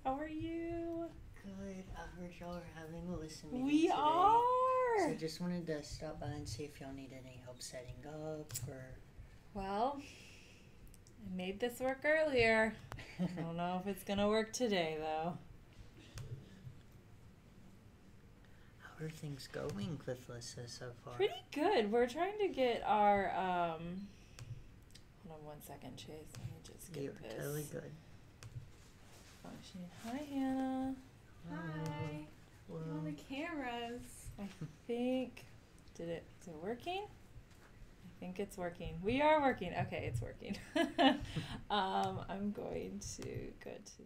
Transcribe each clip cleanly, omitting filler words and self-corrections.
How are you? Good. I heard y'all are having a listen meeting We today. are. So I just wanted to stop by and see if y'all need any help setting up or. Well, I made this work earlier. I don't know if it's gonna work today though. How are things going with LISSA so far? Pretty good. We're trying to get our hold on one second, Chase. Let me just get You're this. totally good. Function. Hi, Hannah. Hi. Whoa. All the cameras. I think is it working? I think it's working. We are working. Okay, it's working. I'm going to go to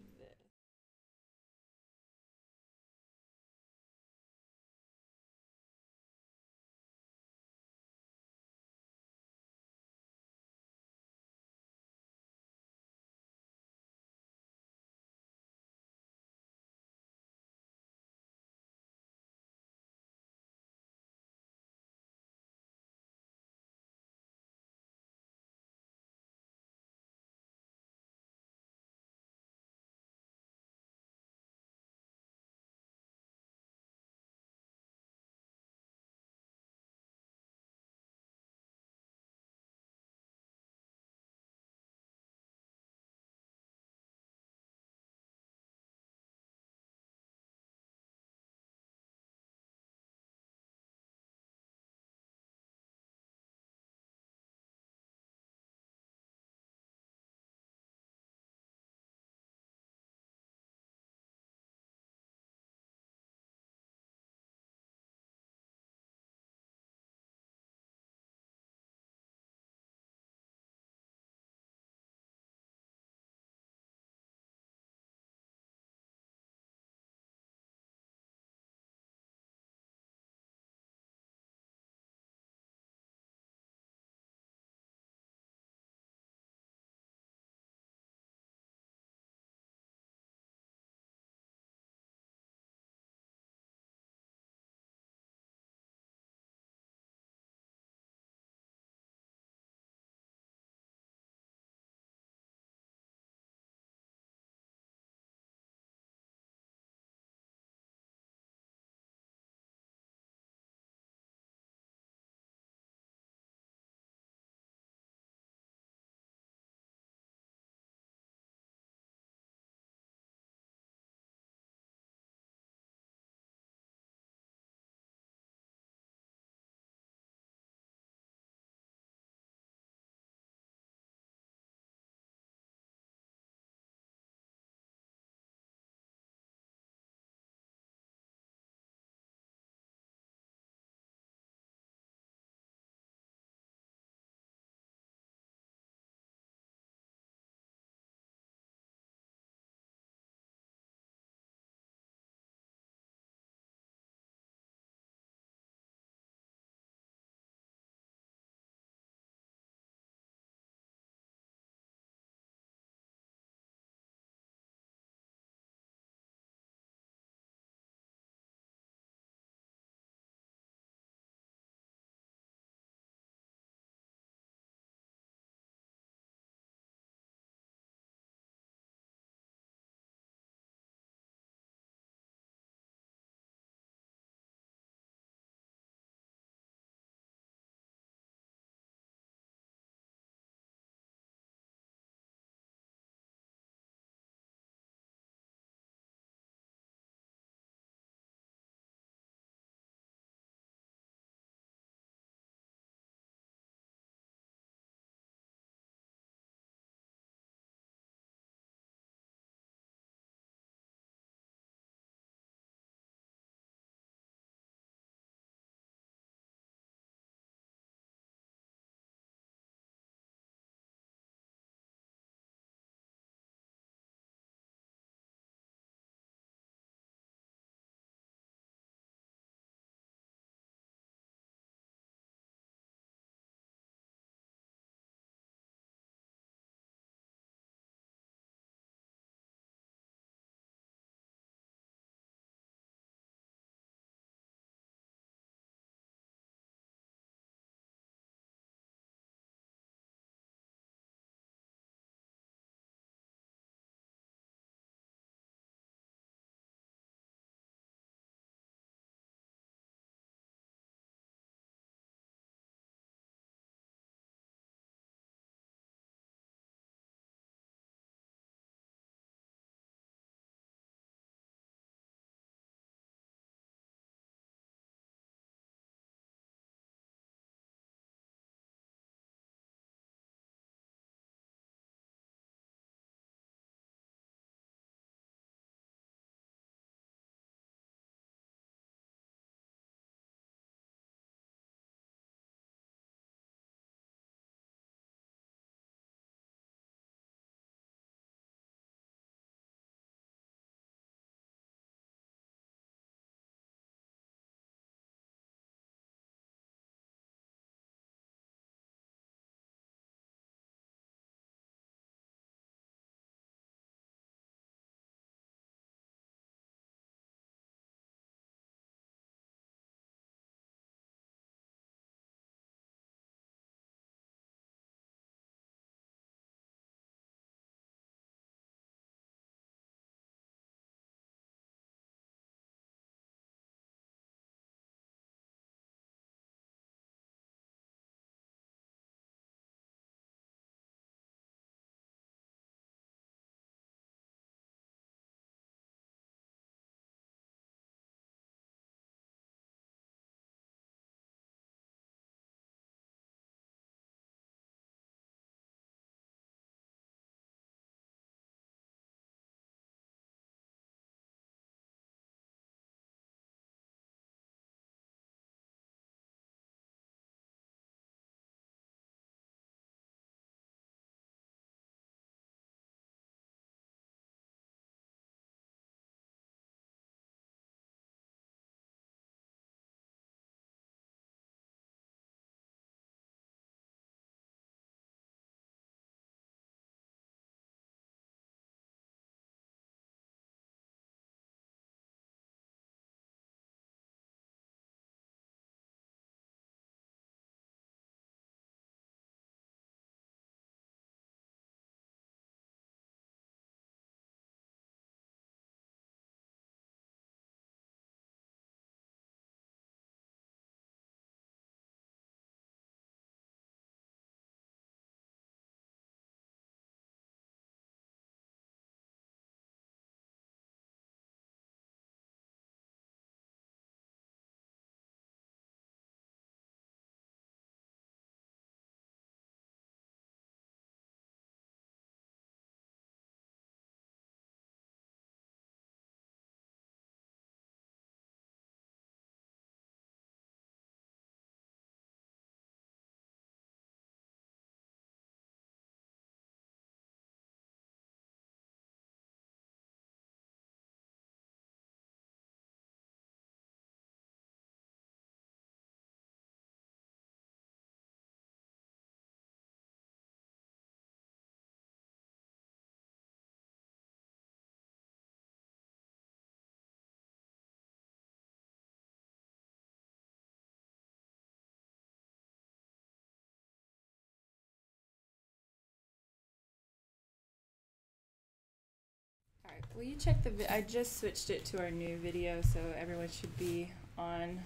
Will you check the I just switched it to our new video, so everyone should be on,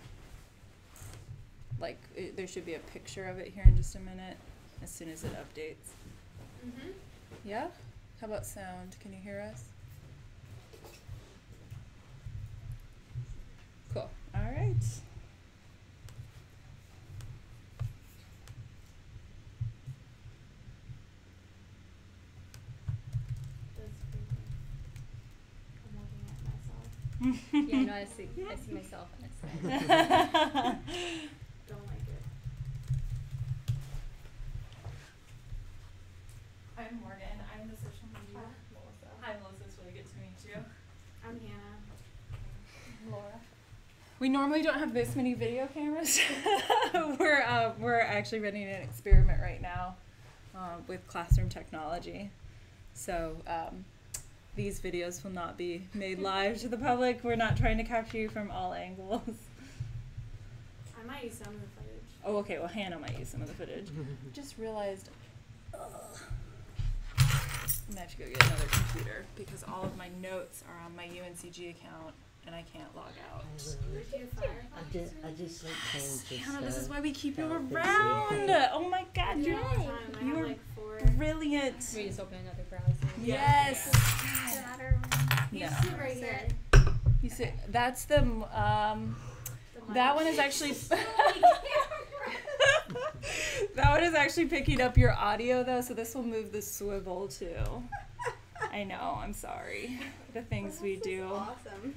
like, there should be a picture of it here in just a minute, as soon as it updates. Mm-hmm. Yeah? How about sound? Can you hear us? Cool. All right. I'm looking at myself. Yeah, no, I see myself on it. Don't like it. I'm Morgan. I'm the social media. Melissa. Hi, Melissa. It's really good to meet you. I'm Hannah. Laura. We normally don't have this many video cameras. We're actually running an experiment right now with classroom technology. So these videos will not be made live to the public. We're not trying to capture you from all angles. I might use some of the footage. Oh, okay. Well, Hannah might use some of the footage. Just realized, I'm gonna have to go get another computer because all of my notes are on my UNCG account and I can't log out. Would you have Firefox? I just like playing Hannah, this is why we keep you Yeah, around. Oh my God, Yeah, you're all the time. I you have are like 4. brilliant. We just open another browser. Yes. You No. sit right here. You see, that's the that one is actually that one is actually picking up your audio though, so this will move the swivel too. I know, I'm sorry. The things we do. Awesome.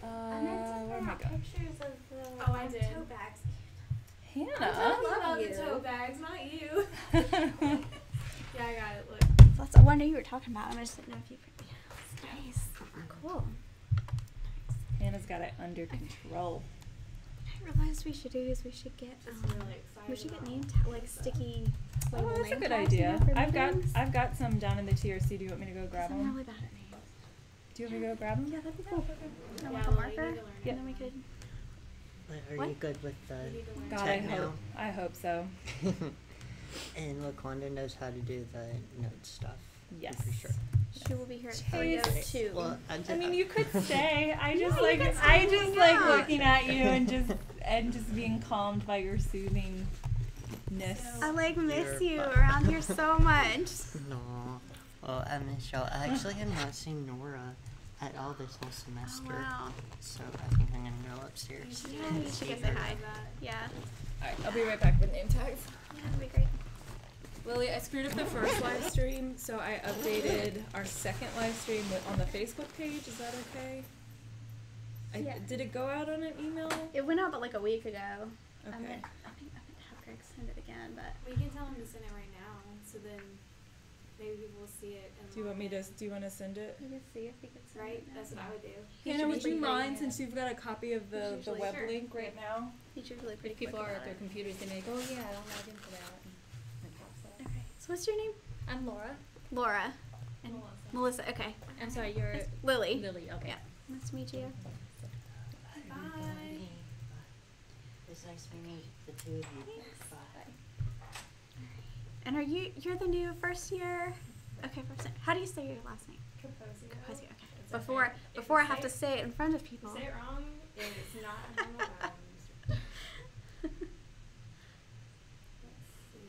Where am I going? Pictures of the Oh, I did. tote bags. Hannah. I'm talking love about you. the tote bags, not you. Yeah, I got it. Look. That's the one you were talking about. I just didn't know if you could. Yeah, it's nice. Cool. Hannah's got it under control. I realized we should do is we should get Just really excited. we should get about name like sticky Oh, label that's a name good tags, you know, idea. for I've meetings. got some down in the TRC. Do you want me to go grab 'Cause I'm them? really bad at names. Do you want me to go grab them? Yeah, that'd be cool. And Yeah, like a well, you marker, need to learn Yep. and then we could. But are What? you good with You need to learn. God, Tech now? I hope so. And Laquanda knows how to do the note stuff. Yes. For sure. She will be here at Chase. 3:02. Well, I mean, you could stay. I just you like could stay I and just hang like out. looking at you and just being calmed by your soothingness. I like miss You're you fine. around here so much. No. Well, I miss y'all. I actually have not seen Nora at all this whole Oh semester. wow. So I think I'm gonna go upstairs. Yeah, and you should see go say her. hi. Yeah. Alright, I'll be right back with name tags. Yeah, that'd be great. Lily, I screwed up the first live stream, so I updated our second live stream on the Facebook page. Is that okay? Yeah. Did it go out on an email? It went out but like a week ago. Okay. I meant to have Greg send it again, but We can tell him to send it right now, so then maybe people will see it. And Do you want me to? Do you want to send it? we can see if he can send Right? it now. That's what I would do. He's Hannah, would usually you pretty mind good. since you've got a copy of the Usually web sure. link right now? He's usually pretty People quick are about at their it. computers, they make, oh yeah, I'll log into that. And it pops up. Okay. So what's your name? I'm Laura. Laura. And Melissa. Okay. I'm sorry, you're Lily. Lily, okay. Yeah. Nice to meet you. Bye. It's nice meeting the two of you. Thanks. And you're the new first year? Okay, first year. How do you say your last name? Capozio. Capozio, okay. It's Before okay. If I you have to say say it in front of If people. you say it wrong, it's not on the bounds. Let's see.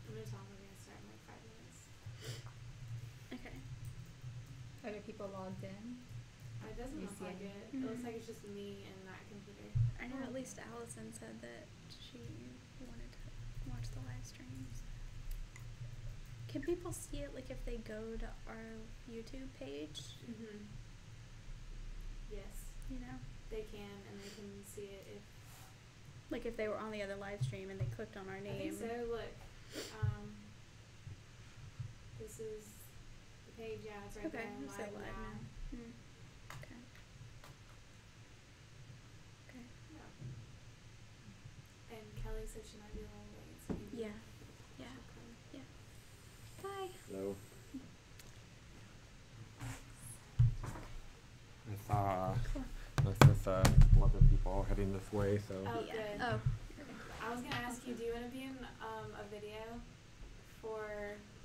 I'm gonna tell him we're gonna start in like 5 minutes. Okay. Are there people logged in? It doesn't You look see like any? it. It looks like it's just me and that computer. I know at least Allison said that she wanted to watch the live streams. Can people see it like if they go to our YouTube page? Mm-hmm. Yes, You know? they can, and they can see it if. Like if they were on the other live stream and they clicked on our name. I think so. Look, this is the page. Yeah, it's right Okay, there. it's live now. Hmm. Okay. Okay. Yeah. And Kelly said she might be a little late. So maybe Yeah. Yeah. she'll come. Bye. Hello. This is a lot of people heading this way, so. Oh, Yeah. good. Oh. I was gonna ask you, do you want to be in a video for?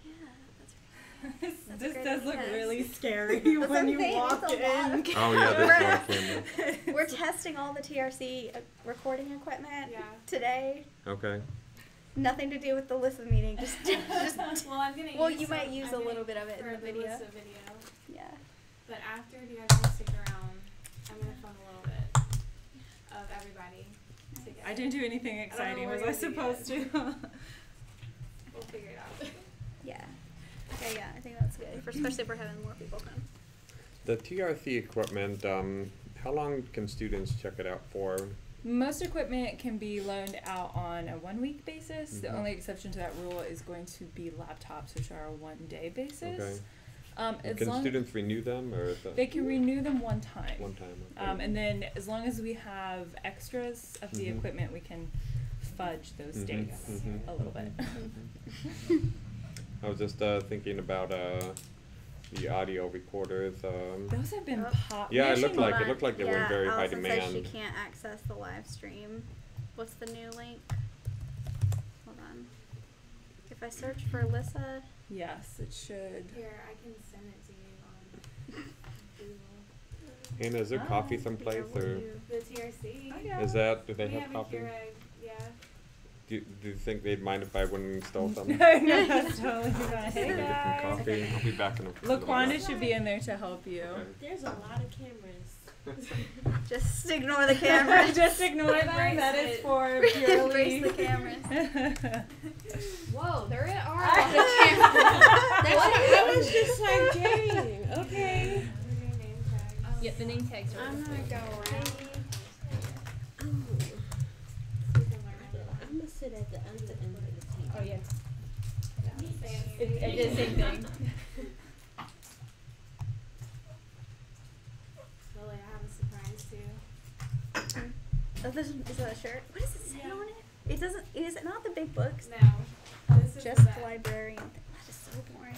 Yeah, that's right. That's a This great does look idea. really scary That's when what you I'm saying, walk it's a lot in. of Oh yeah, there's a lot of cameras. We're testing all the TRC recording equipment Yeah. today. Okay. Nothing to do with the LISSA meeting. Just Well, I'm gonna. well, use you might some- use I'm a gonna- little bit of it in for the video. LISSA video. Yeah. But after, do you guys want to stick around? I'm gonna film a little bit of everybody together. I didn't do anything exciting. where Was I you'll be supposed to? We'll figure it out. Yeah. Okay, yeah, I think that's good. Especially if we're having more people come. The TRC equipment, how long can students check it out for? Most equipment can be loaned out on a 1 week basis. The Mhm. only exception to that rule is going to be laptops, which are a 1 day basis. Okay. As Can long students renew them, or is it they can renew them one time. one time? Okay. And then as long as we have extras of the Mhm. equipment, we can fudge those Mhm, dates mhm. a little bit. I was just thinking about the audio recorders. Those have been Oh. pop. Yeah, we it actually looked like Hold it on. looked like they were in very high Allison says she demand. can't access the live stream. What's the new link? Hold on. If I search for LISSA, Yes, it should. Here, I can send it to you on Google. Hannah, is there coffee Ah, someplace, yeah, what or do you- The TRC. Oh, yeah. is that? Do they We have have a coffee? Keurig, yeah. Do you think they'd mind if I went and stole some? No, that's totally fine. Hey Maybe get guys. some coffee. I'll be back in a little Laquanda bit. should be in there to help you. Okay. There's a lot of cameras. just ignore the camera. Just ignore them. Embrace That is it. for Embrace purely. the cameras. Whoa, there are Ah. a lot of cameras. I was just like, dang, okay. We're doing name tags. Yeah, the name tags are. I'm gonna go around. You can learn it. I'm gonna sit at the other end of the table. Oh yeah. Fancy. It did the same thing. Lily, I have a surprise too. Oh, this is that a shirt? What does it say Yeah. on it? It doesn't. Is it not the big books? No, this is Just the the back. librarian. That is so boring.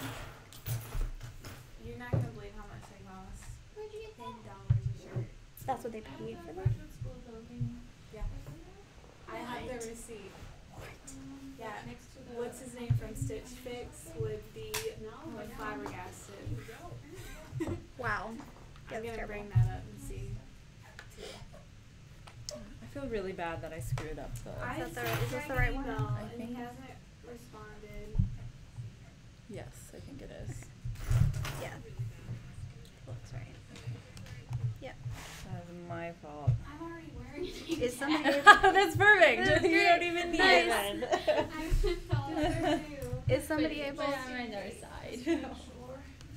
You're not gonna believe how much they cost. Where'd you get $10 a shirt. That's what they paid for that. Yeah. I have the receipt. Yeah. next to the? What's his name from Stitch Fix would be like flabbergasted. Wow. I'm That's gonna terrible. bring that up and see. I feel really bad that I screwed up the. I Is that the- sent is this the Greg right an one? email I and he think- hasn't responded. Yes, I think it is. Yeah. Looks right. Yep. That is my fault. I'm already wearing it. Is somebody able, That's perfect. That's You great. don't even need Nice. it then. is somebody able? Put it on the other side.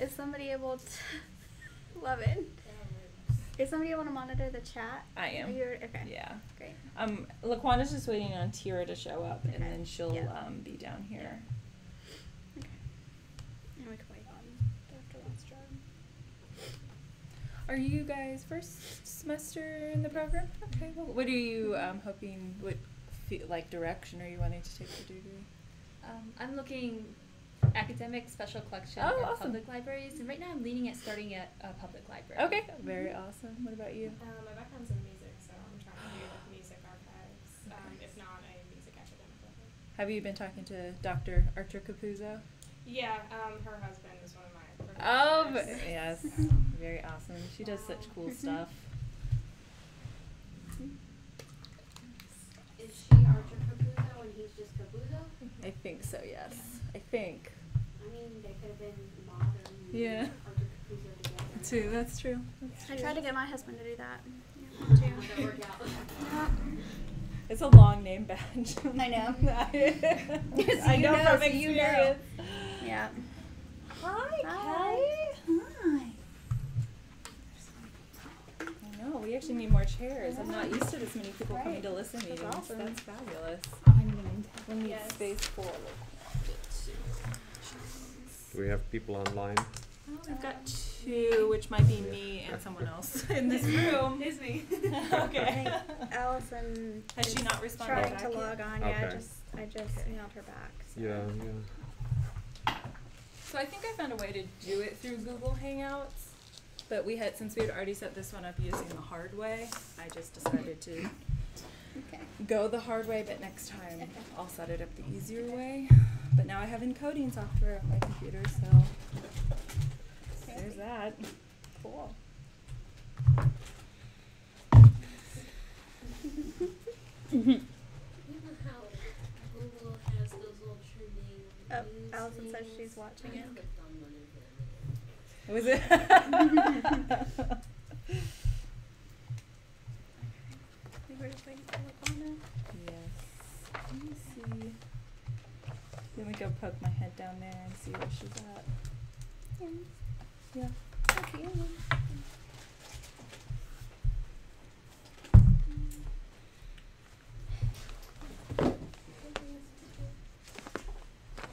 Is somebody able to? Love it. Is somebody able to monitor the chat? I am. Are you, okay. Yeah. Great. Laquanda's just waiting on Tira to show up, and Okay. then she'll Yeah. be down here. Okay. And we can wait on Dr. Lundstrom. Are you guys first semester in the program? Okay. Well, what are you hoping? What like direction are you wanting to take the degree? I'm looking academic, special collection, Oh, or awesome. public libraries, and right now I'm leaning at starting at a public library. Okay. Very awesome. What about you? My background's in music, so I'm trying to do like music archives, if not a music academic level. Have you been talking to Dr. Archer Capuzzo? Yeah, her husband is one of my Oh, professors. yes. Very awesome. She does such cool stuff. Is she Archer Capuzzo and he's just Capuzzo? I think so, yes. I think. I mean, they could have been modern. Yeah. Archer Capuzzo together. Too. That's true. That's I true. tried to get my husband to do that. How'd Yeah, that work out? yeah. It's a long name badge. I know. I know from You know. experience. Yeah. Hi, Hi. Hi. I know. We actually need more chairs. I'm not used to this many people coming Right. to listen meetings. awesome. That's fabulous. I need a name tag. We need Yes. space for. Do we have people online? I've got two, which might be me and someone else in this room. It's me. I Okay. think Allison Has she is not responded trying back to yet? log on. Yeah, Okay. I just emailed her back. So. Yeah, yeah. So I think I found a way to do it through Google Hangouts. But since we had already set this one up using the hard way, I just decided to Okay. go the hard way, but next time I'll set it up the easier way. But now I have encoding software on my computer, so there's that. Cool. You know how Google has those little trending Oh, news Allison says things? she's watching I it. clicked on one of them. Was it? We're just waiting for Lana. Yes. Let me see. Let me go poke my head down there and see where she's at. Yeah. Okay.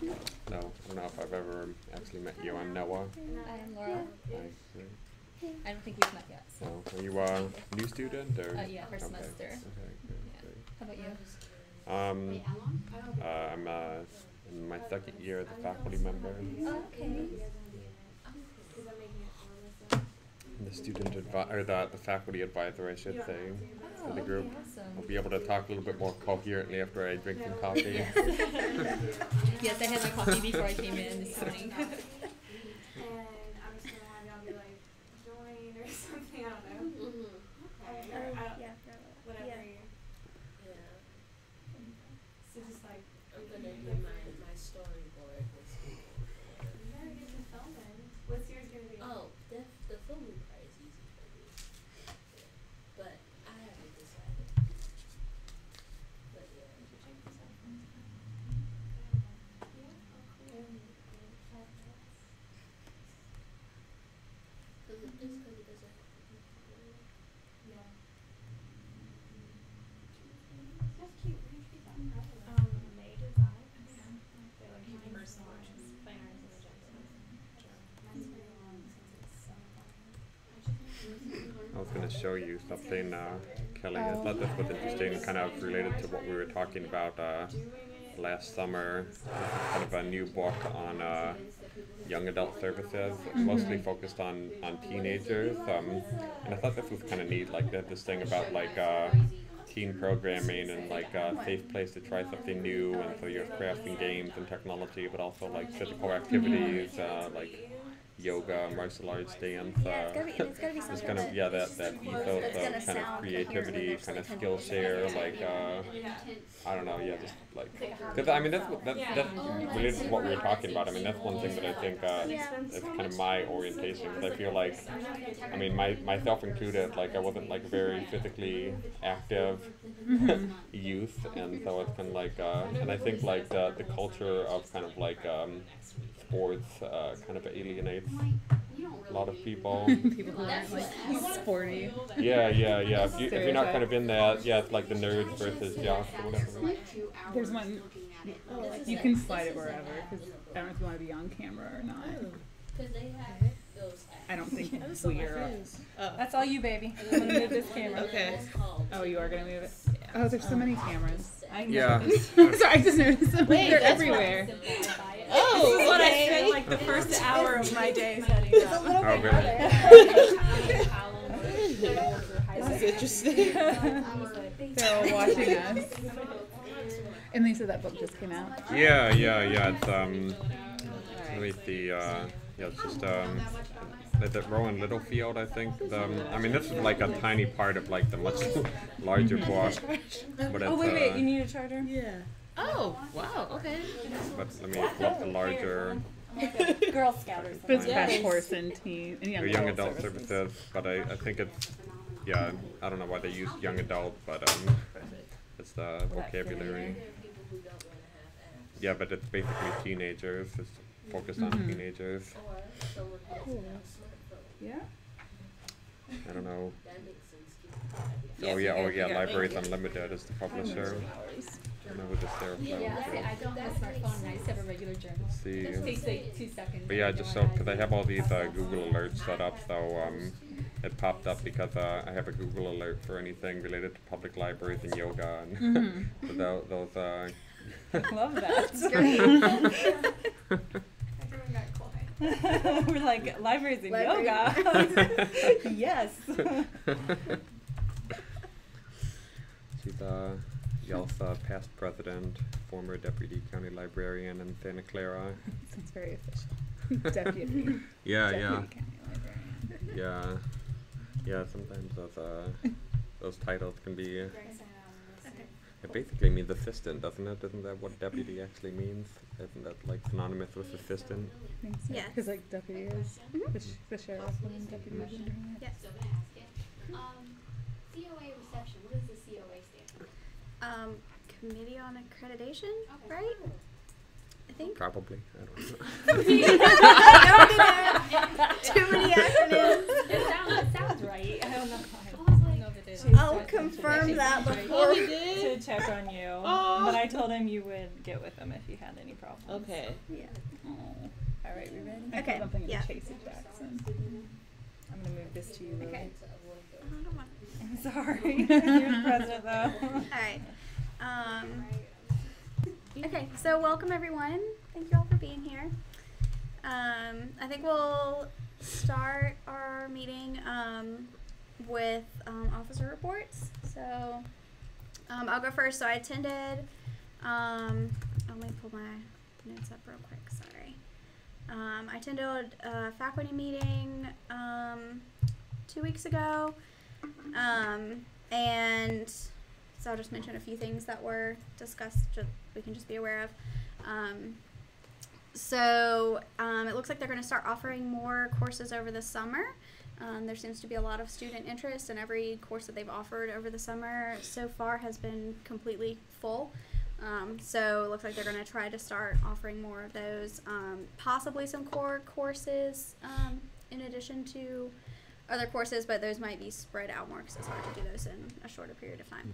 No, I don't know if I've ever actually met you. I'm Noah. I am Laura. Hi. I don't think we've met yet. So. So, are you a new student or? Yeah, first okay. semester. Okay, great, How about you? great. Wait, how long? I'm in my second year as a faculty member. Oh, okay. Because I'm making it for LISSA. The student or the faculty advisor, I should say, Oh, for the group. okay, awesome. I'll be able to talk a little bit more coherently after I drink some coffee. Yes, I had my coffee before I came in this morning. And I'm just gonna have y'all be like, join or something, I don't know. Mm-hmm. Or Oh, I don't, yeah. whatever Yeah. you, Yeah. so just like, I'm gonna do my storyboard this week. you gotta get some filming. What's yours gonna be? Oh, the filming part is easy for me. Yeah. But I haven't decided. But yeah. Cause it doesn't have to be. Yeah. That's cute. Where did you get that from? May design. They like personalized planners and agendas. Mine's very long since it's so long. I was going to show you something, Kelly. I thought this was interesting, kind of related to what we were talking about last summer. This is kind of a new book on young adult services, mostly focused on teenagers. And I thought this was kind of neat, like they had this thing about like teen programming and like a safe place to try something new, and so you're crafting games and technology, but also like physical activities, like yoga, martial arts, dance. Yeah, it's gotta be Just something kind of, that yeah, that that's ethos gonna of kind of sound creativity, coherent, kind of actually skill kind of share, like- like I don't know, yeah, just like because I mean that's Yeah. related to what we were talking about. I mean that's one thing that I think is kind of my orientation, because I feel like, I mean myself included, like I wasn't like very physically active youth, and so it's kind of like and I think like the culture of kind of like sports kind of alienates a lot of people. People who aren't like sporty. Yeah. If you're not kind of in that, yeah, it's like the nerds versus jocks or whatever. There's one. You can slide it wherever, because I don't know if you want to be on camera or not. Cause they have those. I don't think Those are we my are. friends. Oh. That's all you, baby. I'm gonna move this camera. Okay. Oh, you are gonna move it. Oh, there's so many cameras. I Yeah. Sorry, I just noticed them. Wait, They're that's everywhere. Oh, This is what I okay. spent like the first hour of my day setting up. Oh, really? This is interesting. They're all watching us. And they said that book just came out. Yeah. It's let me see. Yeah, it's just is it Rowan Littlefield? I think. I mean, this is like a tiny part of like the much larger book. But it's, Oh wait, you need a charger? Yeah. Oh, wow, okay. But let me pull up the larger. Girl Scout or But it's something. Crash Course and Teen and Or young adult services, but I think it's, yeah, I don't know why they use young adult, but it's the vocabulary. Yeah, but it's basically teenagers. It's focused on teenagers. Yeah. I don't know. That makes sense. Oh yeah, Libraries Unlimited is the publisher. I don't know who this there Yeah, see, I don't have a smartphone and I just have a regular journal. See. It takes like 2 seconds. But yeah, just so, because I have all these Google alerts set up, so it popped up because I have a Google alert for anything related to public libraries and yoga, and so those I love that. Everyone got quiet. We're like, libraries and Library. yoga. Yes. She's LISSA past president, former deputy county librarian in Santa Clara. Sounds very official. Deputy. Yeah, Deputy yeah, county librarian. yeah, yeah. Sometimes those titles can be. Greg signed on Okay. It basically means assistant, doesn't it? Isn't that what deputy actually means? Isn't that like synonymous with assistant? I think so. Yes. Because like deputy is Mhm. the sheriff and deputy is under it. Yes. So I'm gonna ask it. COA reception, what does the COA stand for? Committee on Accreditation, Okay. right? I think. Probably. I don't know. Too many acronyms. It sounds right. I don't know why. I was like, No, they didn't. She's I'll got- confirm that Right. before. Oh, he did? to check on you. Oh. But I told him you would get with him if you had any problems. Okay. Yeah. Oh. All right, we ready? I Okay, I'm thinking yeah. of Chasey Jackson. I'm gonna move this to you, Lily. Okay. I don't want. I'm sorry. You're the president, though. All right. Okay, so welcome everyone. Thank you all for being here. I think we'll start our meeting with officer reports. So I'll go first. So I attended. Let me pull my notes up real quick. Sorry. I attended a faculty meeting 2 weeks ago, and so I'll just mention a few things that were discussed. We can just be aware of. It looks like they're going to start offering more courses over the summer. There seems to be a lot of student interest, and every course that they've offered over the summer so far has been completely full. So it looks like they're going to try to start offering more of those, possibly some core courses in addition to other courses, but those might be spread out more because it's hard to do those in a shorter period of time.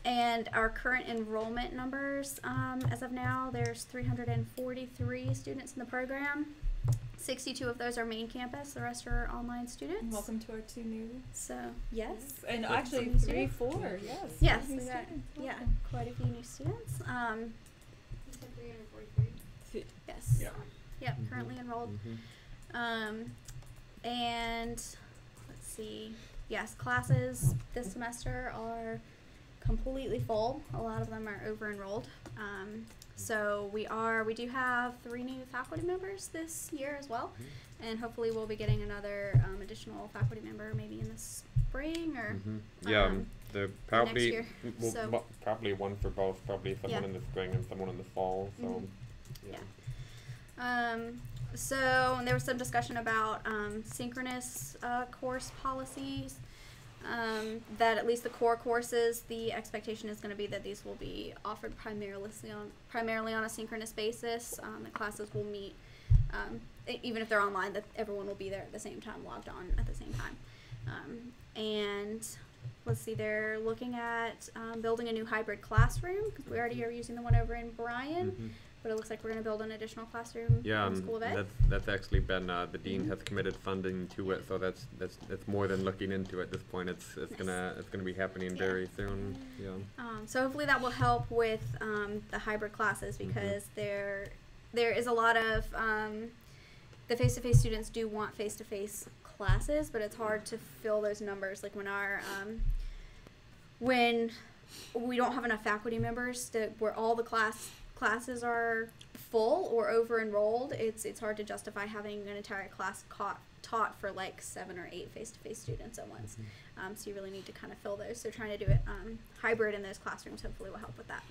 And our current enrollment numbers, as of now, there's 343 students in the program. 62 of those are main campus, the rest are online students. Welcome to our 2 new. So, yes. And actually, New 3, students. 4, yes. Yes, New we got, students. yeah, Welcome. quite a few new students. you said 343? Yes. Yeah. Yep, currently enrolled. And let's see. Yes, classes this semester are completely full. A lot of them are over enrolled. So we do have 3 new faculty members this year as well, and hopefully we'll be getting another additional faculty member maybe in the spring or Yeah, the probably year. well, So- probably one for both. Probably someone Yeah. in the spring and someone in the fall. So yeah. So there was some discussion about synchronous course policies. That at least the core courses, the expectation is going to be that these will be offered primarily on a synchronous basis. The classes will meet, even if they're online, that everyone will be there at the same time, logged on at the same time. And let's see, they're looking at building a new hybrid classroom because we already are using the one over in Bryan. But it looks like we're going to build an additional classroom Yeah, in the School of Ed. that's actually been the dean has committed funding to it, so that's more than looking into at this point. It's Nice. gonna be happening Yeah. very soon. Yeah. So hopefully that will help with the hybrid classes because there is a lot of the face-to-face students do want face-to-face classes, but it's hard to fill those numbers. Like when we don't have enough faculty members where all the classes are full or over enrolled, it's hard to justify having an entire class taught for like 7 or 8 face-to-face students at once. So you really need to kind of fill those. So trying to do it hybrid in those classrooms hopefully will help with that.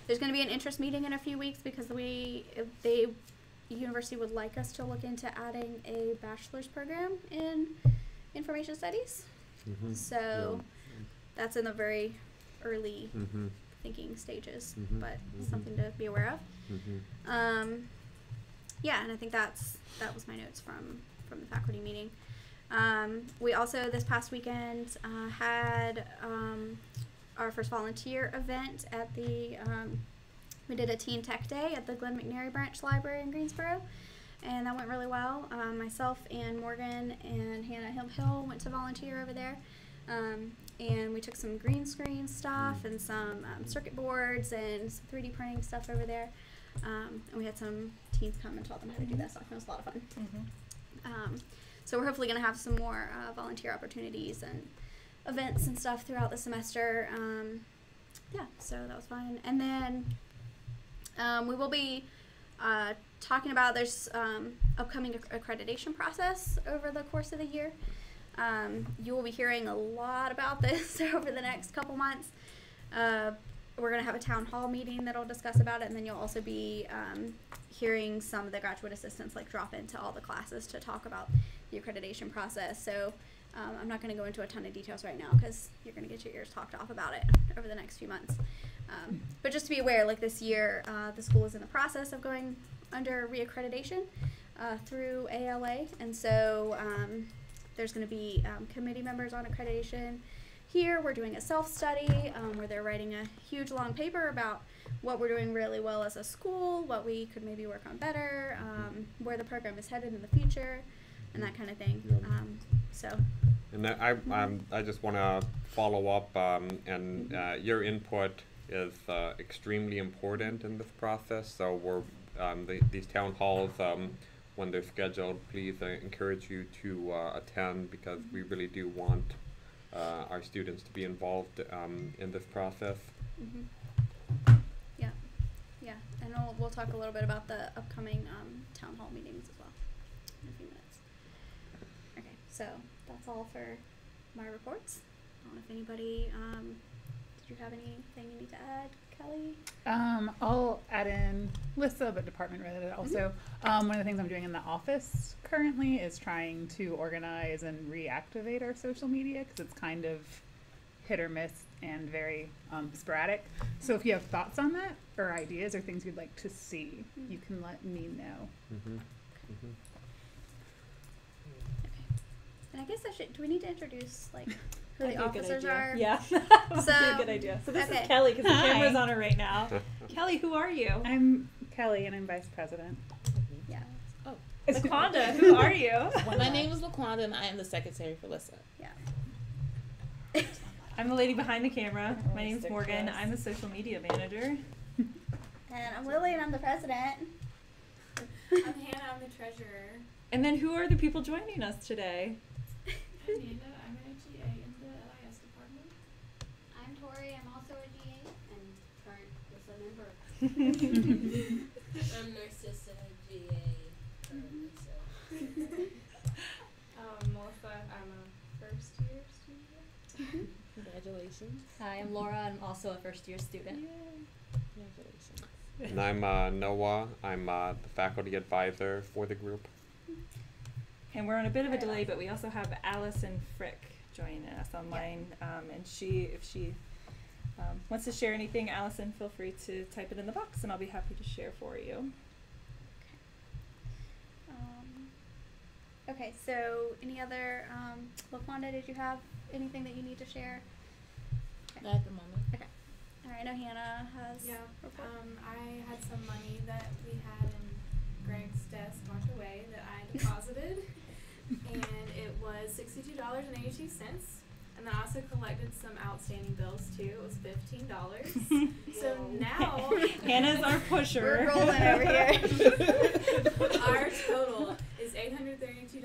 There's going to be an interest meeting in a few weeks because the university would like us to look into adding a bachelor's program in information studies. So that's in the very early thinking stages, but something to be aware of. Yeah, and I think that was my notes from the faculty meeting. We also this past weekend had our first volunteer event at the we did a Teen Tech Day at the Glenn McNary Branch Library in Greensboro, and that went really well. Myself and Morgan and Hannah Hill went to volunteer over there. And we took some green screen stuff and some circuit boards and some 3D printing stuff over there. And we had some 19th come and taught them how to do that stuff. It was a lot of fun. So we're hopefully going to have some more volunteer opportunities and events and stuff throughout the semester. Yeah, so that was fun. And then we will be talking about there's upcoming accreditation process over the course of the year. You will be hearing a lot about this over the next couple months. We're going to have a town hall meeting that'll discuss about it, and then you'll also be hearing some of the graduate assistants like drop into all the classes to talk about the accreditation process. So I'm not going to go into a ton of details right now because you're going to get your ears talked off about it over the next few months. But just to be aware, like this year, the school is in the process of going under reaccreditation through ALA, and so there's going to be committee members on accreditation. Here we're doing a self-study where they're writing a huge long paper about what we're doing really well as a school, what we could maybe work on better, where the program is headed in the future, and that kind of thing. And I just want to follow up, and your input is extremely important in this process. So we're these town halls, when they're scheduled, please encourage you to attend, because we really do want our students to be involved in this process. Yeah, and we'll talk a little bit about the upcoming town hall meetings as well in a few minutes. Okay, so that's all for my reports. I don't know if anybody, did you have anything you need to add, Kelly? I'll add in LISSA, but department related also. One of the things I'm doing in the office currently is trying to organize and reactivate our social media, because it's kind of hit or miss and very sporadic. So if you have thoughts on that or ideas or things you'd like to see, you can let me know. And I guess do we need to introduce like who the officers are? Yeah, that would be a good idea. So this is Kelly, because the camera's on her right now. Kelly, who are you? I'm Kelly, and I'm vice president. Yeah. Oh. LaQuanda, who are you? My name is LaQuanda, and I am the secretary for LISSA. Yeah. I'm the lady behind the camera. My name's Morgan. I'm the social media manager. And I'm Lily, and I'm the president. I'm Hannah, I'm the treasurer. And then who are the people joining us today? I'm Nanda, I'm a GA in the LIS department. I'm Tori, I'm also a GA and current LISSA member. I'm Narcissa, GA, LISSA. Melissa, I'm a first year student. Congratulations. Hi, I'm Laura. I'm also a first-year student. Congratulations. And I'm Noah. I'm the faculty advisor for the group. And we're on a bit of a delay, but we also have Allison Frick joining us online. And if she wants to share anything, Allison, feel free to type it in the box, and I'll be happy to share for you. Okay, so any other, LaQuanda, did you have anything that you need to share? Okay. Not at the moment. Okay. All right, I know Hannah has Yeah, a report. I had some money that we had in Greg's desk locked away that I deposited, and it was $62.82. And then I also collected some outstanding bills too. It was $15. So now Hannah's our pusher. We're rolling over here. our total is $832.34.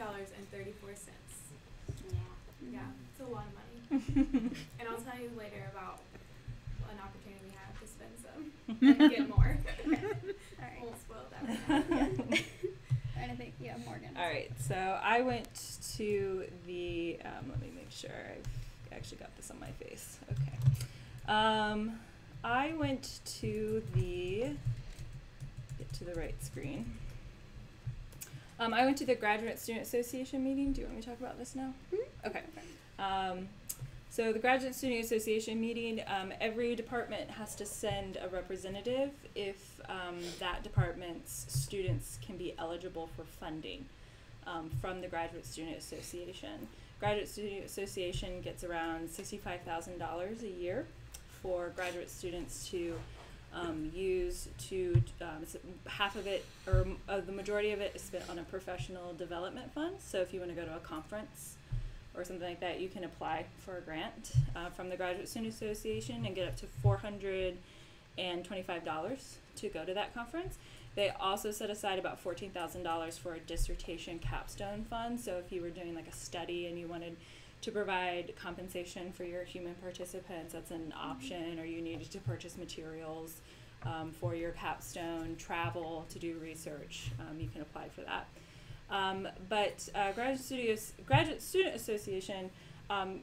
Yeah, it's a lot of money. And I'll tell you later about an opportunity we have to spend some and get more. All right. Won't spoil that. Anything? Yeah, Morgan. All right, so I went to the, let me make sure I've actually got this on my face. Okay. I went to get to the right screen. I went to the Graduate Student Association meeting. Do you want me to talk about this now? Mm-hmm. Okay. So the Graduate Student Association meeting, every department has to send a representative if that department's students can be eligible for funding from the Graduate Student Association. Graduate Student Association gets around $65,000 a year for graduate students to use to, half of it, or the majority of it is spent on a professional development fund. So if you want to go to a conference or something like that, you can apply for a grant from the Graduate Student Association and get up to $425 to go to that conference. They also set aside about $14,000 for a dissertation capstone fund. So if you were doing like a study and you wanted to provide compensation for your human participants, that's an option, or you needed to purchase materials for your capstone, travel to do research, you can apply for that. But Graduate Student Association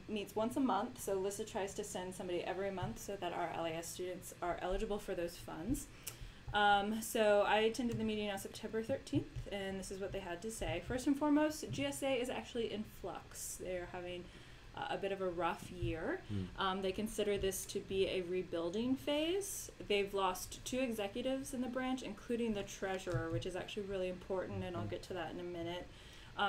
meets once a month, so LISSA tries to send somebody every month so that our LIS students are eligible for those funds. So I attended the meeting on September 13th, and this is what they had to say. First and foremost, GSA is actually in flux. They're having a bit of a rough year. They consider this to be a rebuilding phase. They've lost 2 executives in the branch, including the treasurer, which is actually really important, and I'll get to that in a minute.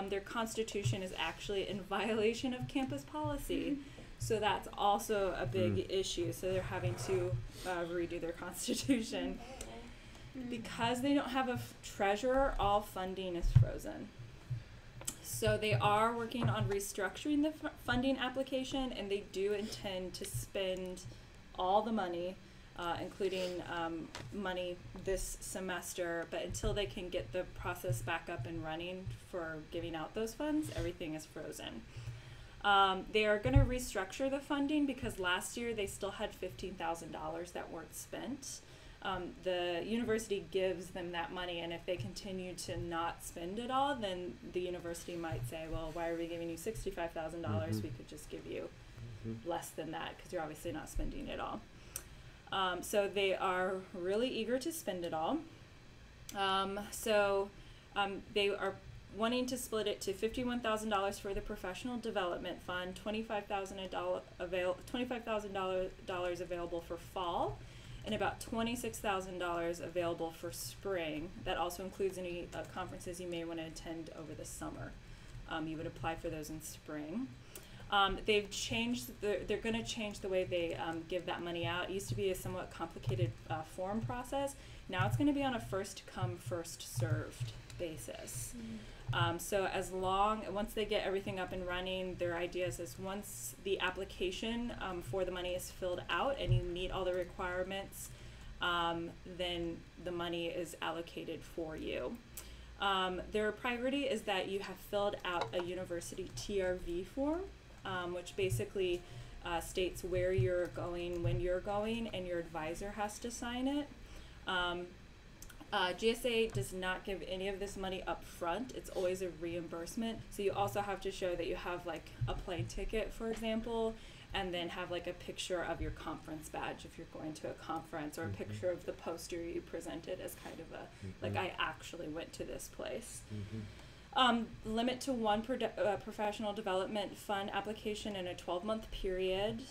Their constitution is actually in violation of campus policy. So that's also a big issue. So they're having to redo their constitution. Because they don't have a treasurer, all funding is frozen. So they are working on restructuring the funding application, and they do intend to spend all the money, including money this semester, but until they can get the process back up and running for giving out those funds, everything is frozen. They are going to restructure the funding because last year they still had $15,000 that weren't spent. The university gives them that money, and if they continue to not spend it all, then the university might say, well, why are we giving you $65,000? We could just give you less than that because you're obviously not spending it all. So they are really eager to spend it all. They are wanting to split it to $51,000 for the professional development fund, $25,000 available for fall, and about $26,000 available for spring. That also includes any conferences you may want to attend over the summer. You would apply for those in spring. They've changed, they're going to change the way they give that money out. It used to be a somewhat complicated form process. Now it's going to be on a first come, first served basis. So once they get everything up and running, their idea is once the application for the money is filled out and you meet all the requirements, then the money is allocated for you. Their priority is that you have filled out a university TRV form, which basically states where you're going, when you're going, and your advisor has to sign it. GSA does not give any of this money up front. It's always a reimbursement. So you also have to show that you have like a plane ticket, for example, and then have like a picture of your conference badge if you're going to a conference, or a picture of the poster you presented as kind of a, like, I actually went to this place. Limit to one professional development fund application in a 12-month period,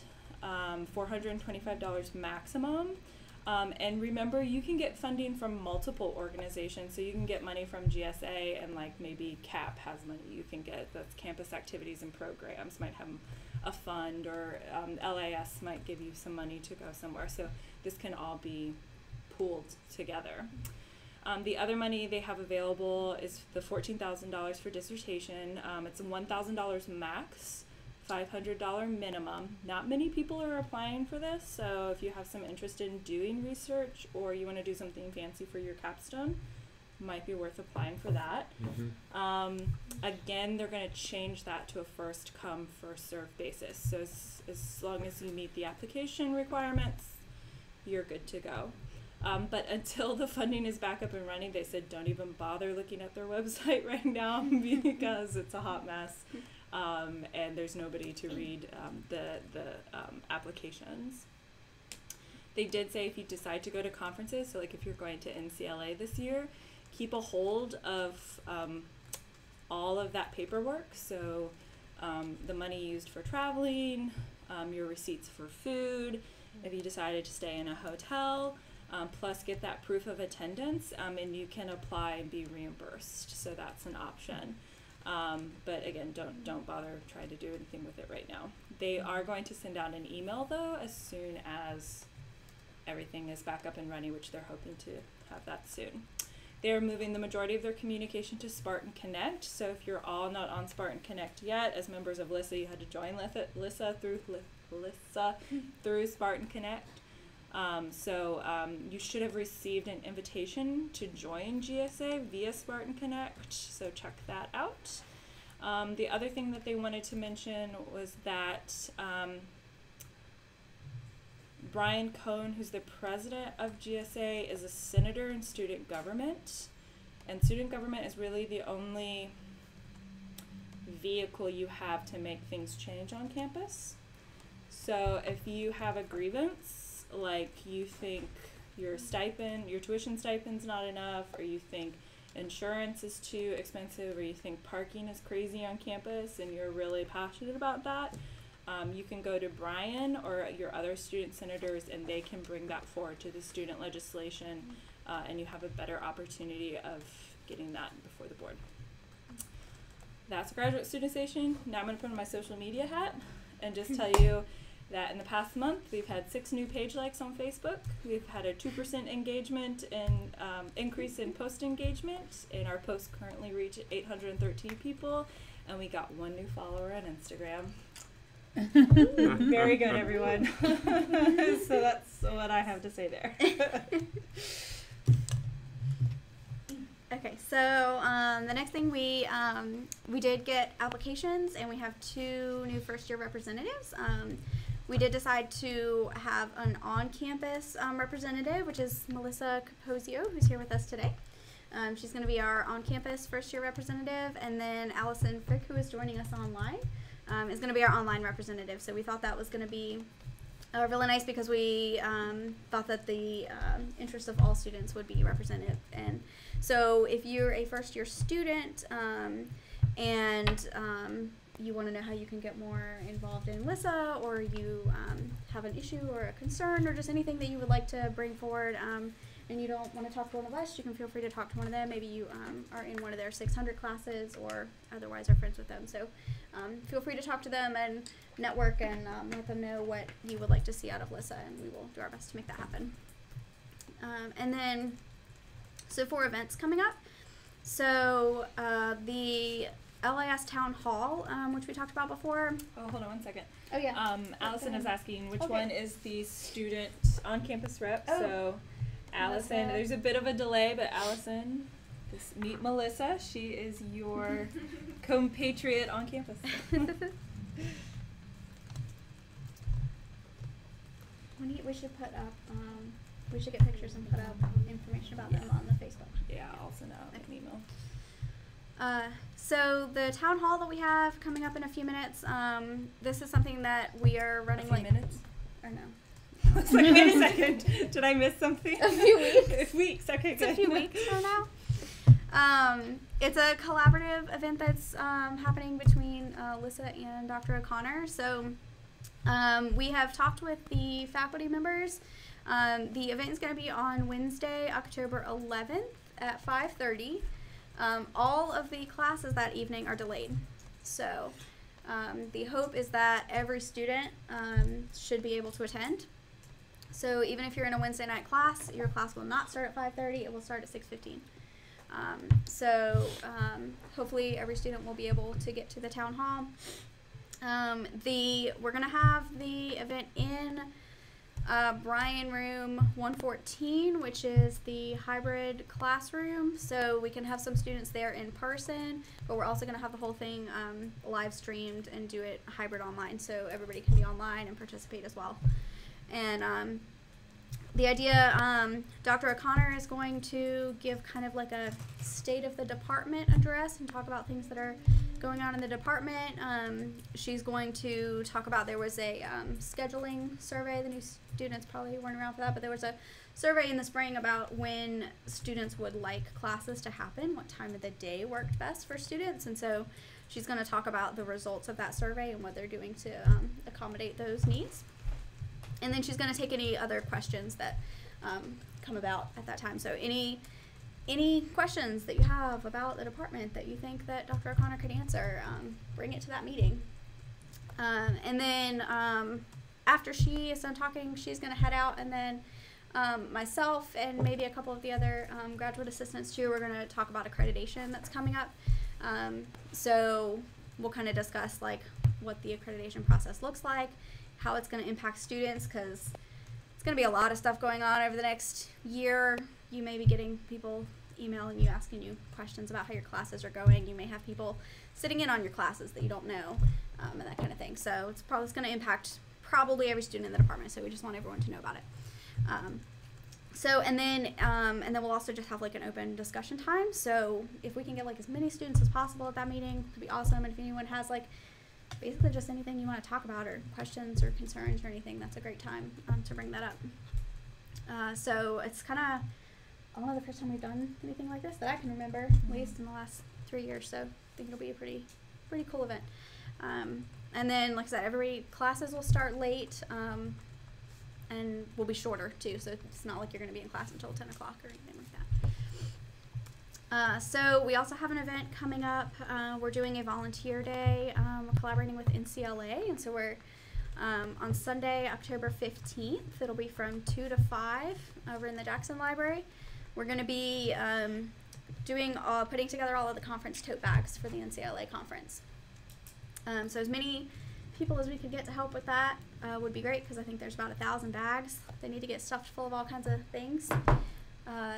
$425 maximum. And remember, you can get funding from multiple organizations. So you can get money from GSA, and like maybe CAP has money you can get. That's Campus Activities and Programs might have a fund, or LIS might give you some money to go somewhere. So this can all be pooled together. The other money they have available is the $14,000 for dissertation. It's $1,000 max. $500 minimum. Not many people are applying for this, so if you have some interest in doing research or you want to do something fancy for your capstone, might be worth applying for that. Again, they're going to change that to a first come, first served basis. So as long as you meet the application requirements, you're good to go. But until the funding is back up and running, they said don't even bother looking at their website right now because it's a hot mess. And there's nobody to read the applications. They did say if you decide to go to conferences, so like if you're going to NCLA this year, keep a hold of all of that paperwork. So the money used for traveling, your receipts for food, if you decided to stay in a hotel, plus get that proof of attendance, and you can apply and be reimbursed. So that's an option. But again, don't bother trying to do anything with it right now. They are going to send out an email though as soon as everything is back up and running, which they're hoping to have that soon. They're moving the majority of their communication to Spartan Connect. So if you're all not on Spartan Connect yet, as members of LISSA, you had to join LISSA through Spartan Connect. You should have received an invitation to join GSA via Spartan Connect, so check that out. The other thing that they wanted to mention was that Brian Cohn, who's the president of GSA, is a senator in student government. And student government is really the only vehicle you have to make things change on campus. So if you have a grievance, like you think your tuition stipend's not enough, or you think insurance is too expensive, or you think parking is crazy on campus and you're really passionate about that, you can go to Brian or your other student senators and they can bring that forward to the student legislation, and you have a better opportunity of getting that before the board. That's Graduate Student Station. Now I'm going to put on my social media hat and just tell you that in the past month we've had 6 new page likes on Facebook. We've had a 2% engagement and increase in post engagement, and our posts currently reach 813 people, and we got 1 new follower on Instagram. Very good, everyone. So that's what I have to say there. Okay, so the next thing we did get applications, and we have 2 new first-year representatives. We did decide to have an on-campus representative, which is Melissa Capozio, who's here with us today. She's going to be our on-campus first-year representative, and then Allison Frick, who is joining us online, is going to be our online representative. So we thought that was going to be really nice because we thought that the interest of all students would be represented. And so if you're a first-year student and you want to know how you can get more involved in LISSA, or you have an issue or a concern or just anything that you would like to bring forward, and you don't want to talk to one of us, you can feel free to talk to one of them. Maybe you are in one of their 600 classes or otherwise are friends with them. So feel free to talk to them and network and let them know what you would like to see out of LISSA, and we will do our best to make that happen. And then, so 4 events coming up. So the LIS Town Hall, which we talked about before. Oh, hold on 1 second. Oh, yeah. Allison is asking which one is the student on-campus rep. Oh. So Allison, Melissa. there's a bit of a delay, but Allison, meet Melissa. She is your compatriot on campus. We should put up, we should get pictures and put up information about them on the Facebook. Yeah, I'll send out an email. So the town hall that we have coming up in a few minutes, this is something that we are running A few minutes? Or no. I was like, wait a second. Did I miss something? A few weeks. Weeks. Okay, good. It's a few weeks from now. It's a collaborative event that's happening between LISSA and Dr. O'Connor. So we have talked with the faculty members. The event is going to be on Wednesday, October 11th at 5:30. All of the classes that evening are delayed. So the hope is that every student should be able to attend. So even if you're in a Wednesday night class, your class will not start at 5:30, it will start at 6:15. Hopefully every student will be able to get to the town hall. We're going to have the event in Bryan Room 114, which is the hybrid classroom, so we can have some students there in person, but we're also going to have the whole thing live streamed and do it hybrid online, so everybody can be online and participate as well. And the idea, Dr. O'Connor is going to give kind of like a state of the department address and talk about things that are going on in the department. She's going to talk about, there was a scheduling survey. The new students probably weren't around for that, but there was a survey in the spring about when students would like classes to happen, what time of the day worked best for students, and so she's going to talk about the results of that survey and what they're doing to accommodate those needs. And then she's going to take any other questions that come about at that time. So any questions that you have about the department that you think that Dr. O'Connor could answer, bring it to that meeting. And then after she is done talking, she's going to head out, and then myself and maybe a couple of the other graduate assistants too, we're going to talk about accreditation that's coming up. So we'll kind of discuss like what the accreditation process looks like, how it's going to impact students, because it's going to be a lot of stuff going on over the next year. You may be getting people emailing you, asking you questions about how your classes are going. You may have people sitting in on your classes that you don't know, and that kind of thing. So it's going to impact probably every student in the department. So we just want everyone to know about it. And then we'll also just have like an open discussion time. So if we can get like as many students as possible at that meeting, it'd be awesome. And if anyone has like basically just anything you want to talk about, or questions or concerns or anything, that's a great time to bring that up. So it's kind of, I don't know, the first time we've done anything like this that I can remember, at least in the last 3 years. So I think it'll be a pretty cool event. And then, like I said, classes will start late, and will be shorter too. So it's not like you're going to be in class until 10 o'clock or anything like that. So we also have an event coming up. We're doing a volunteer day. We're collaborating with NCLA, and so we're on Sunday, October 15th. It'll be from 2 to 5 over in the Jackson Library. We're going to be putting together all of the conference tote bags for the NCLA conference. So as many people as we could get to help with that would be great, because I think there's about 1,000 bags. They need to get stuffed full of all kinds of things.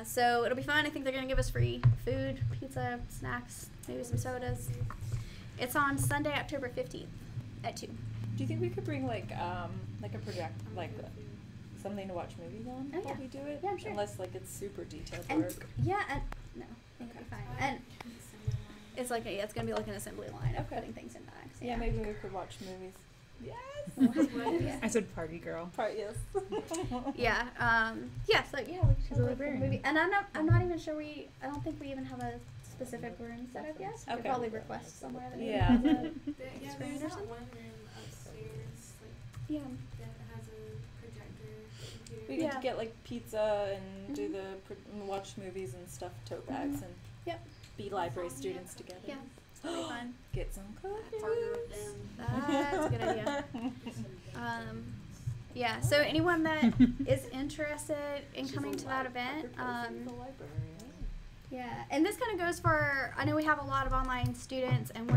So it'll be fun. I think they're going to give us free food, pizza, snacks, maybe some sodas. It's on Sunday, October 15th at 2. Do you think we could bring like a project, like something to watch movies on while we do it? Yeah, I'm sure. Unless like it's super detailed And work. no, I think it'll be fine. And it's like it's gonna be like an assembly line of putting things in bags. Yeah, maybe we could watch movies. Yes. I said party girl. Yes. Yeah. So yeah, we She's should a like the librarian. movie. And I'm not even sure I don't think we even have a specific room set up yet. So we could Okay. probably request somewhere that Yeah. has a Yeah, screen there's or not something. one room upstairs, like, Yeah. that has a projector computer. We Yeah. could get like pizza and do and watch movies and stuff, tote bags, and Yep. be library students together. Yeah. It'll be fun. Get some cookies. That's a good idea. Yeah, so anyone that is interested in coming to that event, yeah, and this kind of goes for, I know we have a lot of online students, and